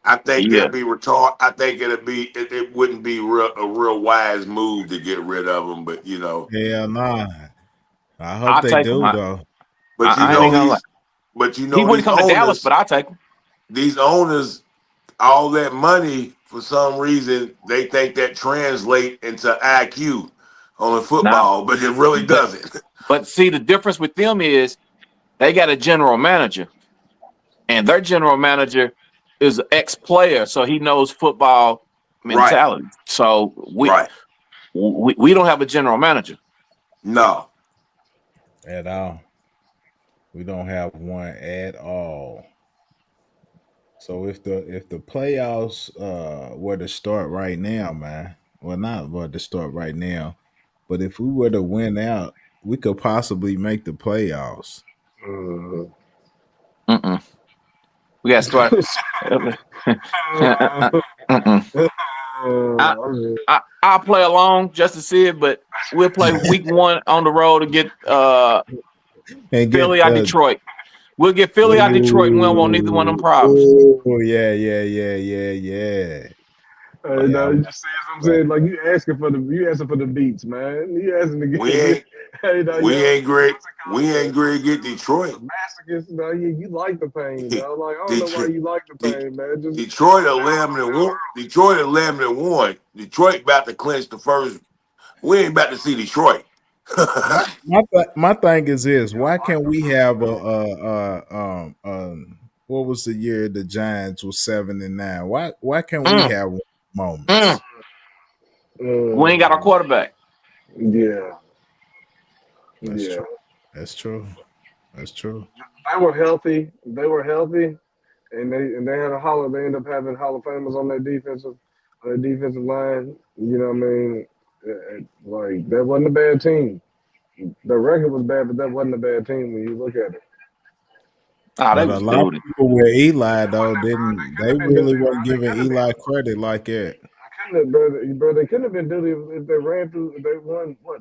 S3: I think it'll be retarded. I think it wouldn't be a real wise move to get rid of him. But you know,
S1: hell nah. I hope they do though.
S3: But he
S2: wouldn't come to Dallas, but I'll take him.
S3: These owners, all that money, for some reason, they think that translate into IQ. on football, but it really doesn't.
S2: But see, the difference with them is they got a general manager, and their general manager is an ex-player, so he knows football mentality. Right. So we don't have a general manager.
S3: No.
S1: At all. We don't have one at all. So if the playoffs were to start right now, man, well, not were to start right now, but if we were to win out, we could possibly make the playoffs.
S2: We got to start. I'll play along just to see it, but we'll play week 1 on the road to get Philly out Detroit. We'll get Philly out Detroit, and we don't want neither one of them problems.
S1: Oh, yeah.
S4: No, you just see what I'm saying. Like you asking for the beats, man. You asking to get. We ain't
S3: great to get Detroit.
S4: Masochist, no, you like the pain, though. Like I don't know why you like the pain, man. Just
S3: Detroit 11-1. Detroit 11-1. Detroit about to clinch the first. We ain't about to see Detroit.
S1: my thing is this: why can't we have what was the year the Giants was 7-9? Why can't we have moments?
S2: We ain't got a quarterback.
S4: Yeah.
S1: That's true.
S4: They were healthy, and they had a Hall. They ended up having Hall of Famers on their defensive line. You know what I mean? Like that wasn't a bad team. The record was bad, but that wasn't a bad team when you look at it.
S1: But a lot of people with Eli though they really weren't giving Eli credit like that.
S4: Bro, they couldn't have been duty if they ran through. They won 5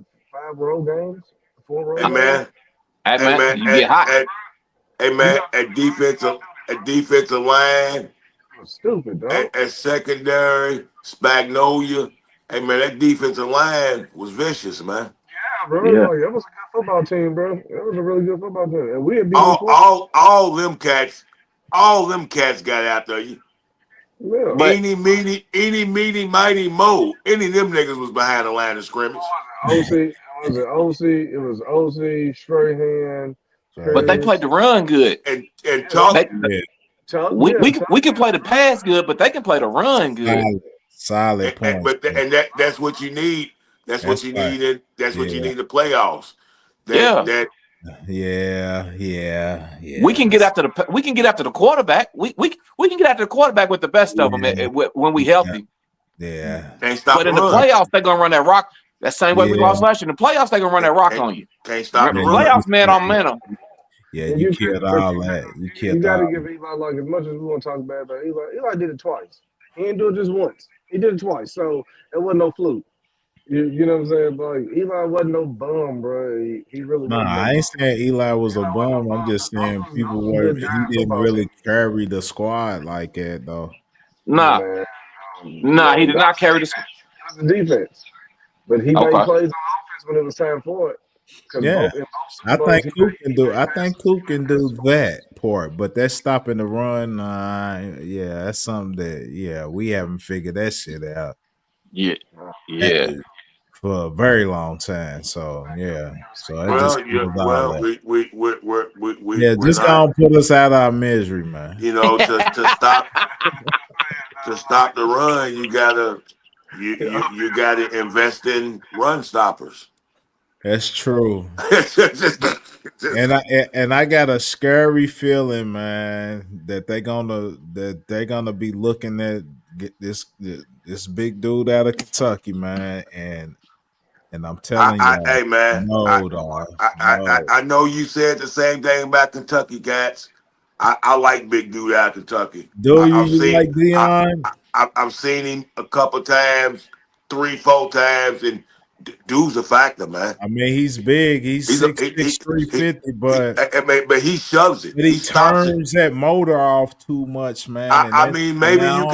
S4: road games, 4 road games.
S2: Hey man, you get hot.
S3: Hey man, at defensive line,
S4: stupid dog.
S3: At secondary, Spagnolia. Hey man, that defensive line was vicious, man.
S4: Yeah, bro. Yeah. Like, that was a good football team, bro. That was a really good football team, and we had beat
S3: all them cats got after you.
S4: Yeah.
S3: Eeny, meeny, mighty, mo. Any of them niggas was behind the line of scrimmage.
S4: It was OC, Strahan.
S2: But they played the run good.
S3: And talk.
S2: We can play the pass good, but they can play the run good.
S1: Solid point.
S3: That's what you need. That's what you need in the playoffs.
S1: We
S2: can get after the quarterback. We can get after the quarterback with the best of them when we healthy.
S1: Yeah.
S2: But in the playoffs, they're gonna run that rock. That same way we lost last year. In the playoffs, they're gonna run that rock on you.
S3: Can't stop the
S2: playoffs, man on man.
S1: Yeah, you killed all that.
S4: You gotta give Eli, like, as much as we want to talk bad about Eli did it twice. He didn't do it just once. He did it twice. So it wasn't no fluke. You know what I'm saying? Like, Eli wasn't no bum, bro. He really wasn't.
S1: I ain't saying Eli was a bum. I'm just saying he didn't really carry the squad like that, though.
S2: Nah, he did not carry the squad.
S4: It was the defense. But he made plays on offense when it was time for it.
S1: Yeah, I think Coop can do. I think Coop can do that part, but that's stopping the run. That's something that we haven't figured that shit out.
S2: Yeah.
S1: For a very long time. So just gonna put us out of our misery, man.
S3: You know, to stop the run, you gotta invest in run stoppers.
S1: That's true. and I got a scary feeling, man, that they're gonna be looking at this big dude out of Kentucky, man, and I'm telling you,
S3: hey man,
S1: no.
S3: I know you said the same thing about Kentucky cats. I like big dude out of Kentucky.
S1: Do you like Dion?
S3: I've seen him a couple times, 3-4 times, and dude's a factor, man.
S1: I mean, he's big. He's 6'6", 350,
S3: but he shoves it.
S1: But he turns that motor off too much, man.
S3: I mean, maybe you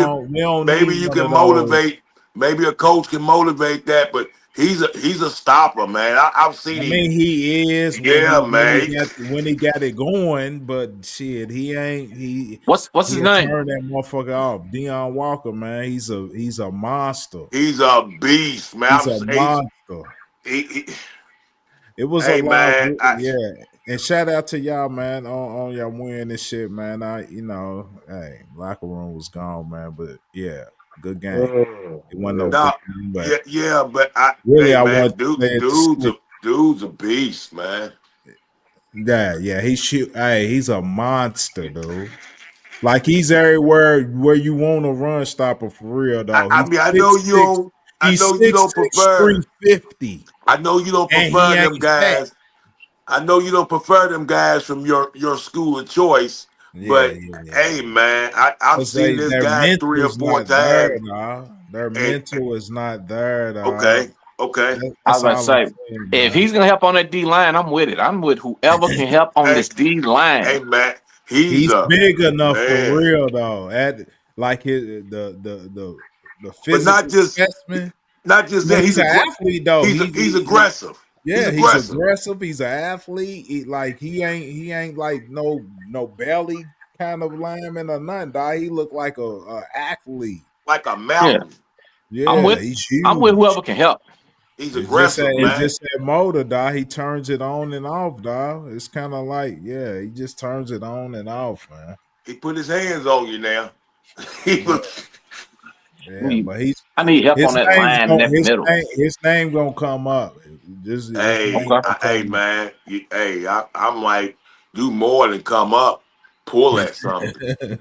S3: can motivate. Maybe a coach can motivate that, but he's a stopper, man. I've seen him.
S1: I mean, he is. When he got it going, but shit, he ain't.
S2: What's his name?
S1: Turn that motherfucker off. Deion Walker, man. He's a monster.
S3: He's a beast, man.
S1: He's a monster. It was a
S3: Hey
S1: lot,
S3: man,
S1: yeah. And shout out to y'all, man, on y'all win this shit, man. Hey, locker room was gone, man, but yeah, good game. It wasn't no
S3: no,
S1: good game, but
S3: but
S1: really,
S3: hey
S1: I
S3: man,
S1: want to say it to
S3: dude's a beast, man.
S1: yeah, he's a monster, dude. Like he's everywhere where you want to run stopper for real, though.
S3: I
S1: He's
S3: mean, I know
S1: 6'6", he's
S3: you don't
S1: 6'6",
S3: prefer.
S1: 350,
S3: I know you don't
S1: and he
S3: prefer
S1: ain't
S3: them
S1: fat.
S3: guys. I know you don't prefer them guys from your school of choice,
S1: Yeah.
S3: but hey man, I've
S1: Because
S3: seen this
S1: their
S3: guy 3 or
S1: mental's
S3: 4
S1: not there,
S3: times,
S1: dog. Their
S3: and
S1: mental is not there, dog.
S3: okay, okay.
S2: I was
S1: That's
S2: about to
S1: all I'm
S2: say,
S1: saying,
S2: if
S1: man.
S2: he's gonna help on that D line, I'm with it. I'm with whoever can help on
S3: Hey,
S2: this D line.
S3: hey man, he's
S1: He's
S3: a
S1: big enough for
S3: man,
S1: real, though. At like the
S3: but
S1: physical specimen.
S3: not just
S1: Man,
S3: that.
S1: he's an athlete, though.
S3: He's aggressive. He's
S1: Yeah, he's
S3: aggressive,
S1: aggressive. He's an athlete. He ain't like no belly kind of lineman or nothing, dog. He look like a athlete.
S3: like a
S2: Yeah,
S3: mountain.
S1: Yeah, he's
S2: I'm with
S1: huge.
S2: whoever can help.
S3: He's
S1: It's
S3: aggressive, man.
S1: just that motor, dog. He turns it on and off, dog. It's kind of like, yeah, he just turns it on and off, man.
S3: He put his hands on you now.
S1: Yeah, but
S2: I need help on
S1: his
S2: that
S1: name's
S2: line in
S1: gonna
S2: that middle.
S1: his name gonna come up. Just his name
S3: Hey,
S2: Okay.
S1: gonna
S3: hey,
S1: come
S3: man. I'm like, do more than come up. Pull at something.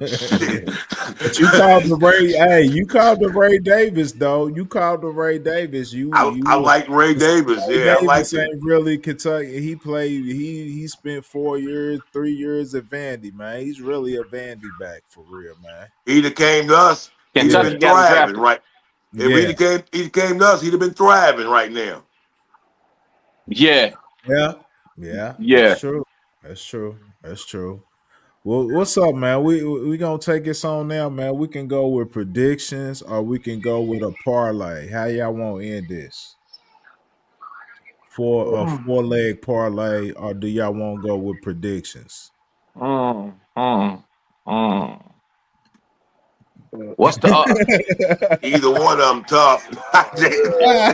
S3: Shit.
S1: up. But you called the Ray. Hey, you called the Ray Davis, though. You called the Ray Davis.
S3: I like Ray Davis.
S1: Ray
S3: Yeah, I like
S1: Davis
S3: it.
S1: ain't really Kentucky. He played. He spent 4 years, 3 years at Vandy, man. He's really a Vandy back for real, man.
S3: He'd have came to us. He'd have
S1: Yeah,
S2: Kentucky
S3: been
S2: got him
S3: thriving,
S2: drafted.
S3: right? If
S1: yeah,
S3: he'd have came to us, he'd have been thriving right now.
S2: Yeah,
S1: yeah. That's
S2: yeah.
S1: true. That's true. That's true. Well, what's up, man? We gonna take this on now, man. We can go with predictions, or we can go with a parlay. How y'all want to end this? For a
S2: Mm,
S1: 4-leg parlay, or do y'all want to go with predictions?
S2: mm, mm, mm. What's the
S3: Either one of them tough.
S4: That's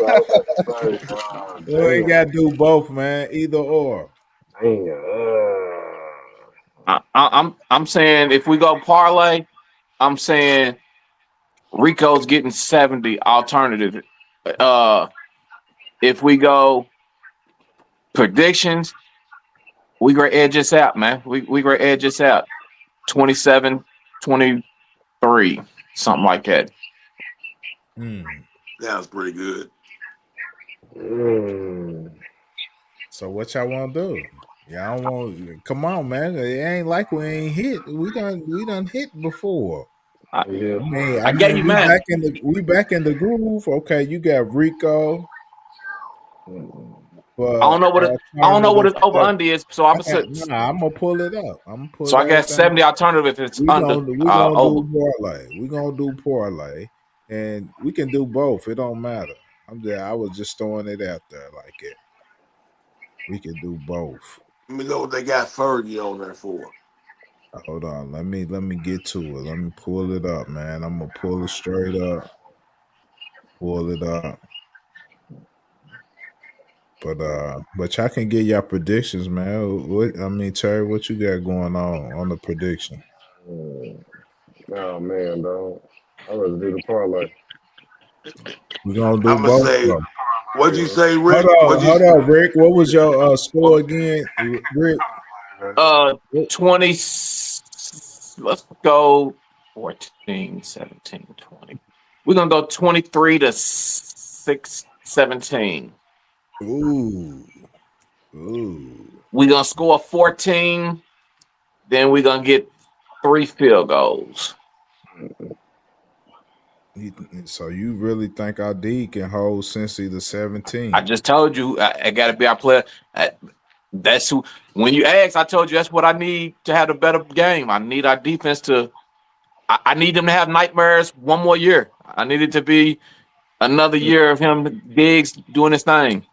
S4: what I was gonna say.
S1: Well, you
S4: Damn.
S1: gotta do both, man. Either or.
S2: I'm saying if we go parlay, I'm saying Rico's getting 70 alternative. If we go predictions, we gonna edge this out, man. We gonna edge this out. 27, 23, something like that.
S3: Sounds pretty good.
S1: So what y'all want to do? Y'all want? Come on, man. It ain't like we ain't hit. We done hit before.
S2: I,
S4: Yeah.
S2: I gave you
S1: We
S2: mine.
S1: back in the groove. Okay, you got Rico
S2: I
S1: for
S2: don't know what I don't know what
S1: alternative.
S2: his over under is, so I'm gonna
S1: I'm gonna pull it up. I'm gonna
S2: so
S1: pull
S2: I got
S1: everything.
S2: 70 alternative if it's under
S1: We gonna
S2: over.
S1: do parlay. We gonna do parlay, and we can do both. It don't matter. I was just throwing it out there like it. We can do both.
S3: Let me know what they got Fergie on there for.
S1: Hold on. Let me get to it. Let me pull it up, man. I'm gonna pull it straight up. Pull it up. But y'all can get y'all predictions, man. Terry, what you got going on the prediction?
S4: Oh man, dog. I'd rather do the parlay.
S1: We're gonna do
S3: I'm gonna
S1: both.
S3: say, what'd you
S4: Yeah.
S3: say, Rick? What'd you?
S1: Hold on, Rick. What was your score again, Rick?
S2: 20. Let's go 14, 17, 20. We're gonna go 23 to 17.
S1: Ooh.
S2: We're gonna score 14, then we're gonna get 3 field goals.
S1: So you really think our D can hold Cincy to 17?
S2: I just told you I gotta be our player. That's who. When you ask, I told you that's what I need to have a better game. I need our defense to. I need them to have nightmares one more year. I need it to be another year of him Diggs doing his thing.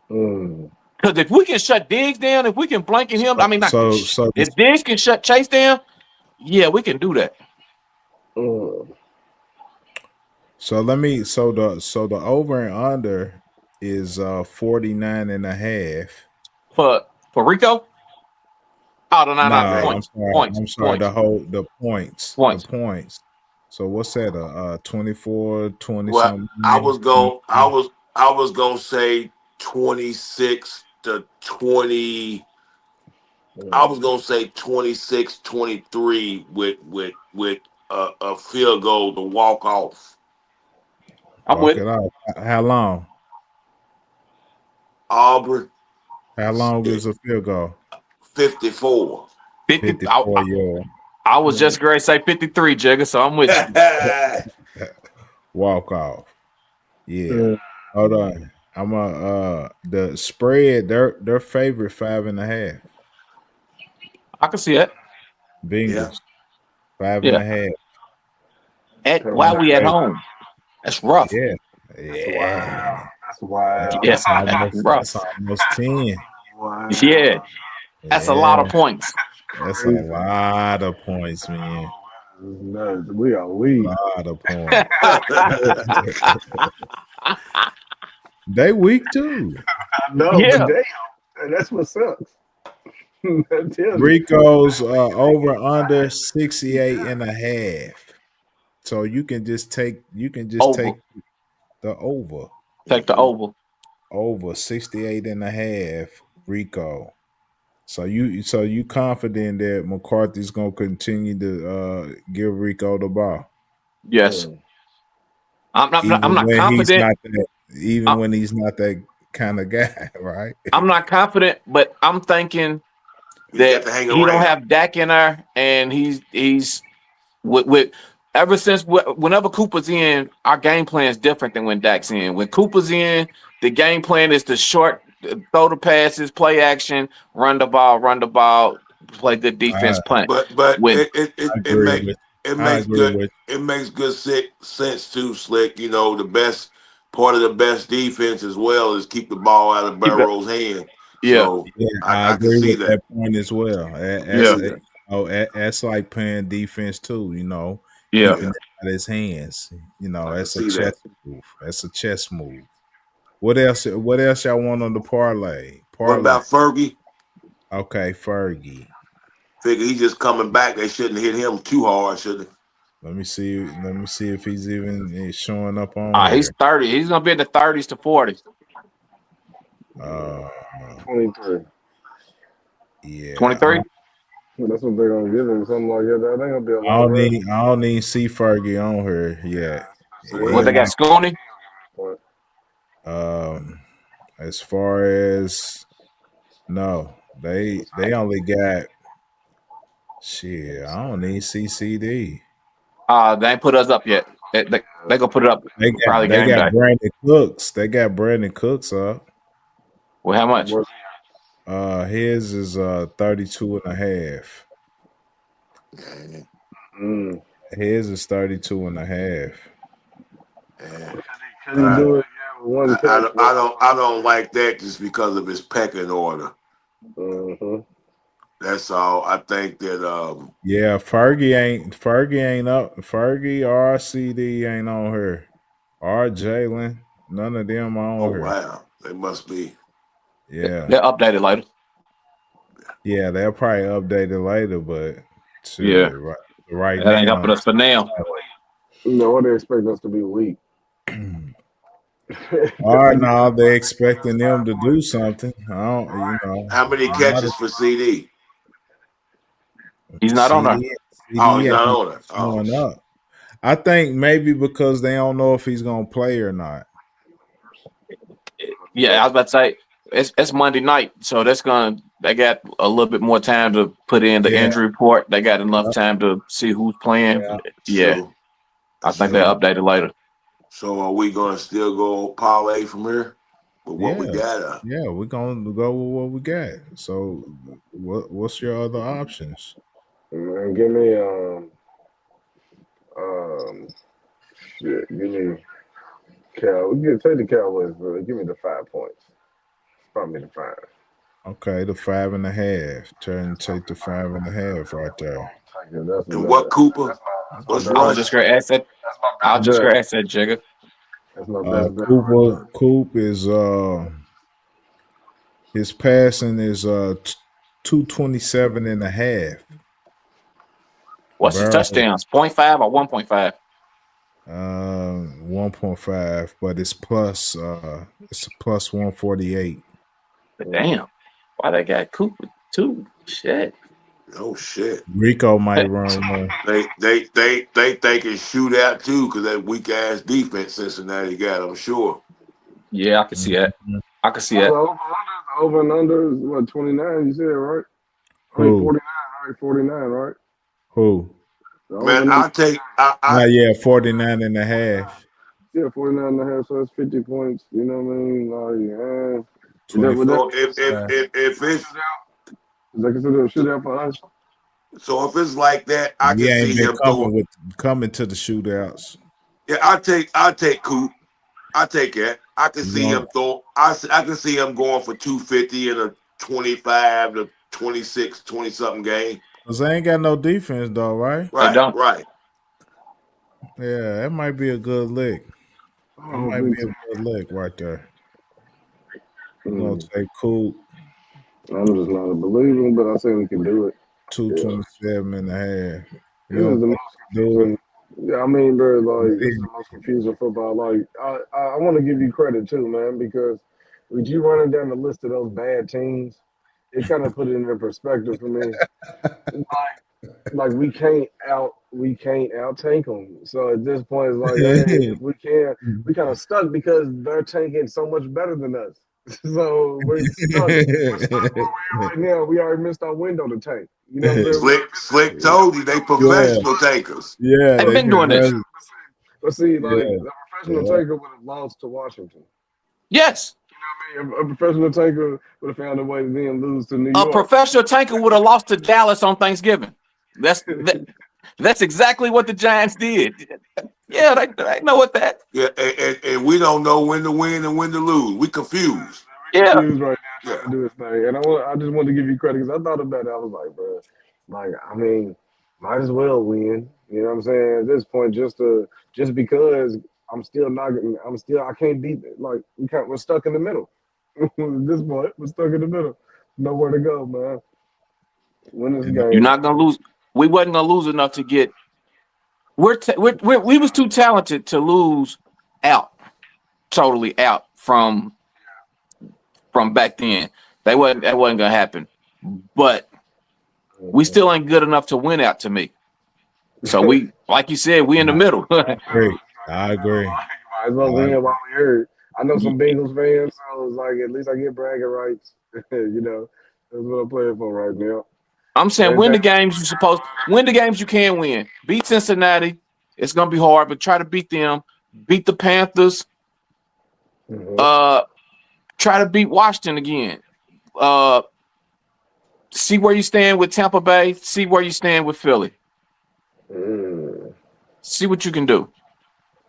S2: Because if we can shut Diggs down, if we can blanket him, I mean, if Diggs can shut Chase down, yeah, we can do that.
S1: So the over and under is 49.5.
S2: For Rico? Oh, no,
S1: No,
S2: points.
S1: I'm sorry.
S2: Points.
S1: The points.
S2: Points.
S1: The points. So what's that? 24, 20
S3: Well,
S1: something.
S3: I was gonna say 26 to 20. I was gonna say 26, 23 with a field goal to walk off.
S2: I'm
S1: Walk
S2: with
S1: it off. How long?
S3: Auburn.
S1: How long is a field goal?
S3: 54.
S1: 54 yards.
S2: I was just going to say 53, Jigga, so I'm with you.
S1: Walk off. Yeah. Hold on. I'm the spread, their favorite 5.5.
S2: I can see it.
S1: Bengals.
S3: Yeah.
S1: 5.5.
S2: While we at home. That's rough.
S1: Yeah.
S4: That's wild.
S2: Yes.
S1: That's almost 10.
S4: Wow.
S2: Yeah. That's a lot of points.
S1: That's a lot of points, man.
S4: No, we are weak.
S1: A lot of points. They weak too.
S4: No,
S2: Yeah.
S4: but that's what sucks.
S1: Rico's over under 68.5. So you can just take take the over.
S2: Take the over.
S1: Over 68.5, Rico. So you confident that McCarthy's gonna continue to give Rico the ball?
S2: Yes. I'm not confident.
S1: When he's not that kind of guy, right?
S2: I'm not confident, but I'm thinking that he don't have Dak in there, and he's with ever since whenever Cooper's in, our game plan is different than when Dak's in. When Cooper's in, the game plan is to short throw the passes, play action, run the ball, play good defense, punt.
S3: But it makes good sense too, Slick. You know, the best part of the best defense as well is keep the ball out of Burrow's hand.
S2: Yeah.
S3: So
S1: I
S3: agree
S1: with
S3: that
S1: point as well. That's like playing defense too, keeping it out of his hands. That's a chess move. That's a chess move. What else y'all want on the parlay?
S3: What about Fergie?
S1: Okay, Fergie.
S3: Figure he's just coming back. They shouldn't hit him too hard, should they?
S1: Let me see if he's even showing up on.
S2: He's 30. He's gonna be in the 30s to 40s.
S4: 23.
S1: Yeah.
S2: 23.
S4: That's what they're gonna give him. Something like that. That ain't gonna be a lot.
S1: I don't even see Fergie on her yet.
S2: What they got, Sconey?
S1: As far as no, they only got shit. I don't even see CD.
S2: They ain't put us up yet. They gonna put it up.
S1: They got Brandon Cooks. They got Brandon Cooks up.
S2: Well, how much?
S1: His is 32.5. His is 32.5.
S4: Can you do it?
S3: I don't like that just because of his pecking order. That's all. I think that
S1: Fergie ain't up. Fergie or CD ain't on her. Or Jalen. None of them are on her.
S3: Wow. They must be.
S2: Yeah. They're updated later.
S1: Yeah, they'll probably update it later, but right
S2: that
S1: now,
S2: ain't helping us for now.
S4: No, they expect us to be weak.
S1: All right, now they're expecting them to do something. I don't,
S3: How many catches for CD?
S2: He's not on there.
S3: He's not on there.
S1: Showing up. I think maybe because they don't know if he's gonna play or not.
S2: Yeah, I was about to say it's Monday night, so they got a little bit more time to put in the injury report. They got enough time to see who's playing. Yeah. I think they'll update it later.
S3: So are we gonna still go parlay from here with what we got?
S1: Yeah, we're gonna go with what we got. So what's your other options?
S4: Man, give me give me we can take the Cowboys, but give me the 5 points. Probably the 5.
S1: Okay, the 5.5. Take the 5.5 right there.
S3: And what Cooper?
S2: I was just gonna ask that. Jigga.
S4: That's my best bet right there.
S1: Coop is his passing is 227 and a half.
S2: What's his
S1: Burrow,
S2: touchdowns? 0.5 or 1.5?
S1: 1.5, but it's plus it's a plus 148.
S2: Damn. Why they got Cooper too? Shit.
S3: Oh shit.
S1: Rico might run one.
S3: They can shoot out too because that weak ass defense Cincinnati got. I'm sure.
S2: Yeah, I can see that. I can see that.
S4: Over and under is what, 29? You said, right?
S1: Who?
S4: 49, right? 49, right?
S1: Who?
S3: Man, I'll take.
S1: Yeah, 49 and a half.
S4: Yeah, 49 and a half. So that's 50 points. You know what I mean? Like,
S3: So if it's
S4: is that considered a shootout for us?
S3: So if it's like that, I can see him
S1: coming to the shootouts.
S3: Yeah, I'll take Coop. I'll take that. I can see him throw. I can see him going for 250 in a 25 to 26, 20 something game.
S1: Cause they ain't got no defense though, right?
S3: Right.
S1: Yeah, that might be a good lick. That might be a good lick right there. We're gonna take Coop.
S4: I'm just not a believer, but I say we can do it.
S1: 227 and a half.
S4: This is the most confusing. Yeah, I mean, bro, like this is the most confusing football. Like, I want to give you credit too, man, because with you running down the list of those bad teams, it kind of put it in perspective for me. Like we can't out tank them. So at this point, it's like, hey, if we can, we kind of stuck because they're tanking so much better than us. So we're stuck. We're stuck where we are right now. We already missed our window to tank. You know what I'm saying?
S3: Slick told you they professional tankers.
S1: Yeah,
S2: they've been doing this.
S4: But see, like the professional tanker would have lost to Washington.
S2: Yes.
S4: You know what I mean? A professional tanker would have found a way to then lose to New York.
S2: A professional tanker would have lost to Dallas on Thanksgiving. That's exactly what the Giants did. Yeah, they know what that.
S3: Yeah, and we don't know when to win and when to lose. We confused.
S2: Yeah.
S4: Confused right now trying to do this thing. And I just wanted to give you credit because I thought about it. I was like, bro, like, I mean, might as well win. You know what I'm saying? At this point, just because I can't beat it. Like we're stuck in the middle. At this point, we're stuck in the middle. Nowhere to go, man. Win this game.
S2: You're not gonna lose. We wasn't gonna lose enough to get. We was too talented to lose totally out from back then. That wasn't gonna happen. But we still ain't good enough to win out to me. So we, like you said, we in the middle.
S1: I agree.
S4: Might as well win while we hurt. I know some Bengals fans, so it's like at least I get bragging rights. You know, that's what I'm playing for right now.
S2: I'm saying win the games you're supposed. Win the games you can win. Beat Cincinnati. It's gonna be hard, but try to beat them. Beat the Panthers. Try to beat Washington again. See where you stand with Tampa Bay. See where you stand with Philly. See what you can do.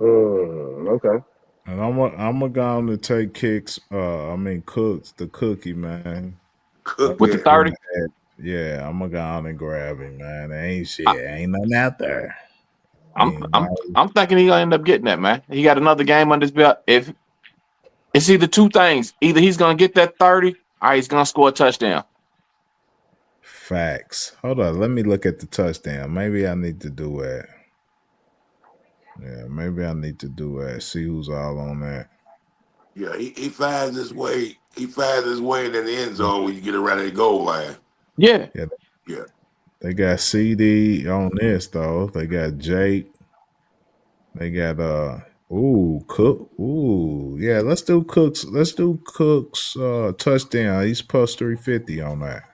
S4: Okay.
S1: And I'm going to take Cooks, the cookie, man.
S2: With the 30?
S1: Yeah, I'm going to go on and grab him, man. There ain't shit. Ain't nothing out there.
S2: I'm thinking he's gonna end up getting that, man. He got another game under his belt. If it's either two things, either he's gonna get that 30 or he's gonna score a touchdown.
S1: Facts. Hold on, let me look at the touchdown. Maybe I need to do that. Yeah, maybe I need to do that. See who's all on that.
S3: Yeah, he finds his way. He finds his way in the end zone when you get around the goal line.
S2: Yeah.
S1: They got CD on this though. They got Jake. They got Cook. Ooh, yeah. Let's do Cooks. Let's do Cooks touchdown. He's plus 350 on that.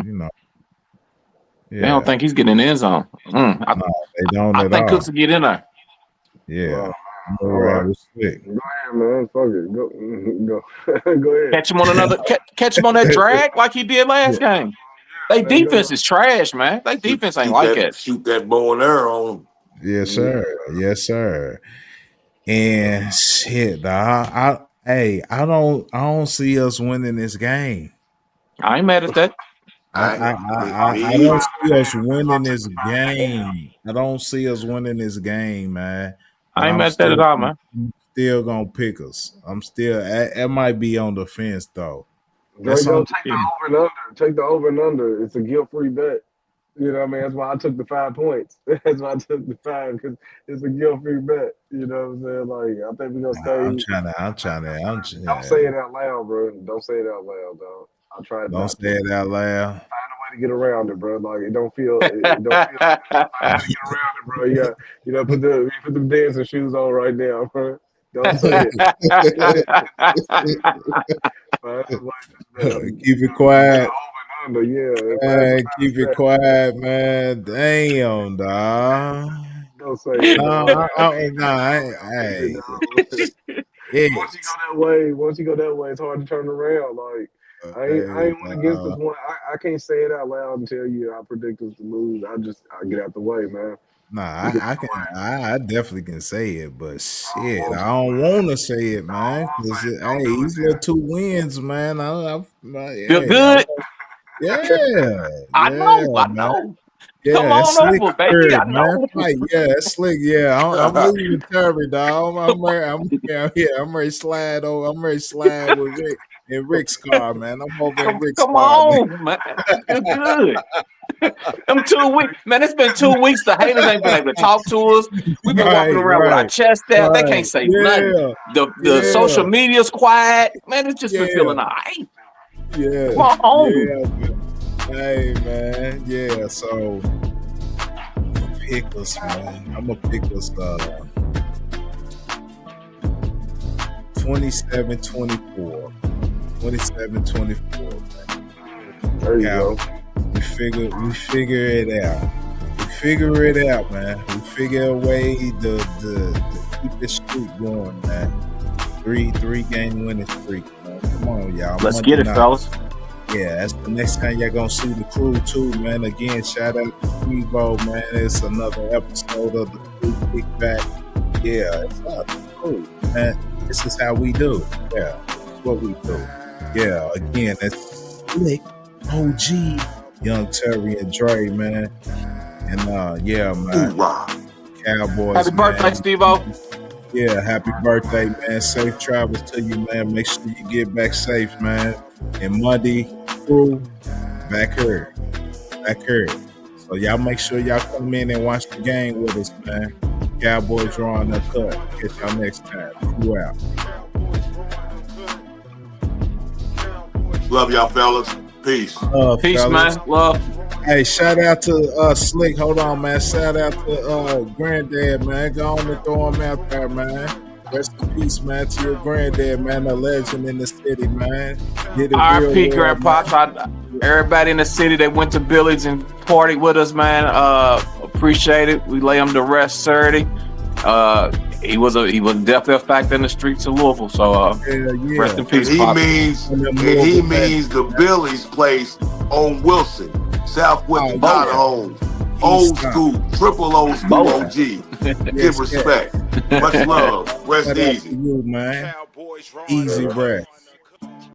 S1: You know. Yeah.
S2: They don't think he's getting in the end zone.
S1: No, they don't.
S2: I think Cooks will get in there.
S1: Yeah.
S4: All right. Go ahead, man. Fuck it. Go ahead.
S2: Catch him on catch him on that drag like he did last game. They defense is trash, man. They defense ain't like that.
S3: Shoot that bow and arrow on them.
S1: Yes, sir. Yes, sir. And shit, I don't see us winning this game.
S2: I ain't mad at that.
S1: I don't see us winning this game. I don't see us winning this game, man.
S2: I ain't mad at that at all, man.
S1: still gonna pick us. It might be on the fence though.
S4: Dre,
S1: That's on
S4: go take the over and under. Take the over and under. It's a guilt-free bet. You know what I mean? That's why I took the 5 points. That's why I took the 5 because it's a guilt-free bet. You know what I'm saying? Like I think we're gonna stay.
S1: I'm trying to.
S4: Don't say it out loud, bro. Don't say it out loud, dog. I tried.
S1: Don't say it out loud.
S4: Find a way to get around it, bro. Like it don't feel. It don't feel. Like find a way to get around it, bro. You got put the dancing shoes on right now, bro. Don't say it.
S1: Keep it quiet.
S4: Over and under,
S1: Man, keep it quiet, man. Damn, dog.
S4: Don't say it.
S1: Hey.
S4: Once you go that way, it's hard to turn around. Like I ain't went against this one. I can't say it out loud and tell you I predict us to lose. I get out the way, man.
S1: Nah, I definitely can say it, but shit, I don't want to say it, man. Cause he's got 2 wins, man.
S2: Feel good.
S1: Yeah,
S2: I know.
S1: Yeah,
S2: come on over, baby. I know.
S1: It's slick. Yeah, I'm leaving Terry, dog. I'm ready to slide over. I'm ready to slide with Rick in Rick's car, man. I'm over in Rick's car.
S2: Come on, man. Feel good. Them 2 weeks, man. It's been 2 weeks. The haters ain't been able to talk to us. We've been walking around with our chest out. They can't say nothing. The social media's quiet, man. It's just been feeling all right.
S1: Yeah.
S2: Come on.
S1: Yeah. Hey, man. Yeah. So pick us, man. I'm gonna pick us 27-24. 27-24.
S4: There you go.
S1: We figure it out. We figure it out, man. We figure a way to keep this streak going, man. 3 game winning streak, man. Come on, y'all.
S2: Let's get it, fellas.
S1: Yeah, that's the next time y'all gonna see the crew too, man. Again, shout out to Evo, man. It's another episode of the Crew Kickback. Yeah, it's cool, man. This is how we do. Yeah, it's what we do. Yeah, again, it's Slick, OG, Young Terry and Dre, man. And yeah, man. Cowboys.
S2: Happy birthday, Steve-O.
S1: Yeah, happy birthday, man. Safe travels to you, man. Make sure you get back safe, man. And Monday, crew, back here. So y'all make sure y'all come in and watch the game with us, man. Cowboys drawing the cut. Catch y'all next time. Crew out.
S3: Love y'all, fellas. Peace.
S2: Peace,
S1: fellas.
S2: man. Love.
S1: Hey, shout out to Slick. Hold on, man. Shout out to Granddad, man. Go on and throw him out there, man. Rest in peace, man, to your granddad, man. A legend in the city, man.
S2: R.I.P. Grandpops. Everybody in the city that went to Billy's and partied with us, man. Appreciate it. We lay him to rest Saturday. He was definitely a factor in the streets of Louisville. So rest in peace.
S3: And he means the Billy's place on Wilson, Southwest Idaho. Old school, triple old school OG. Give respect. Much love. Rest easy.
S1: You, man. Easy rest.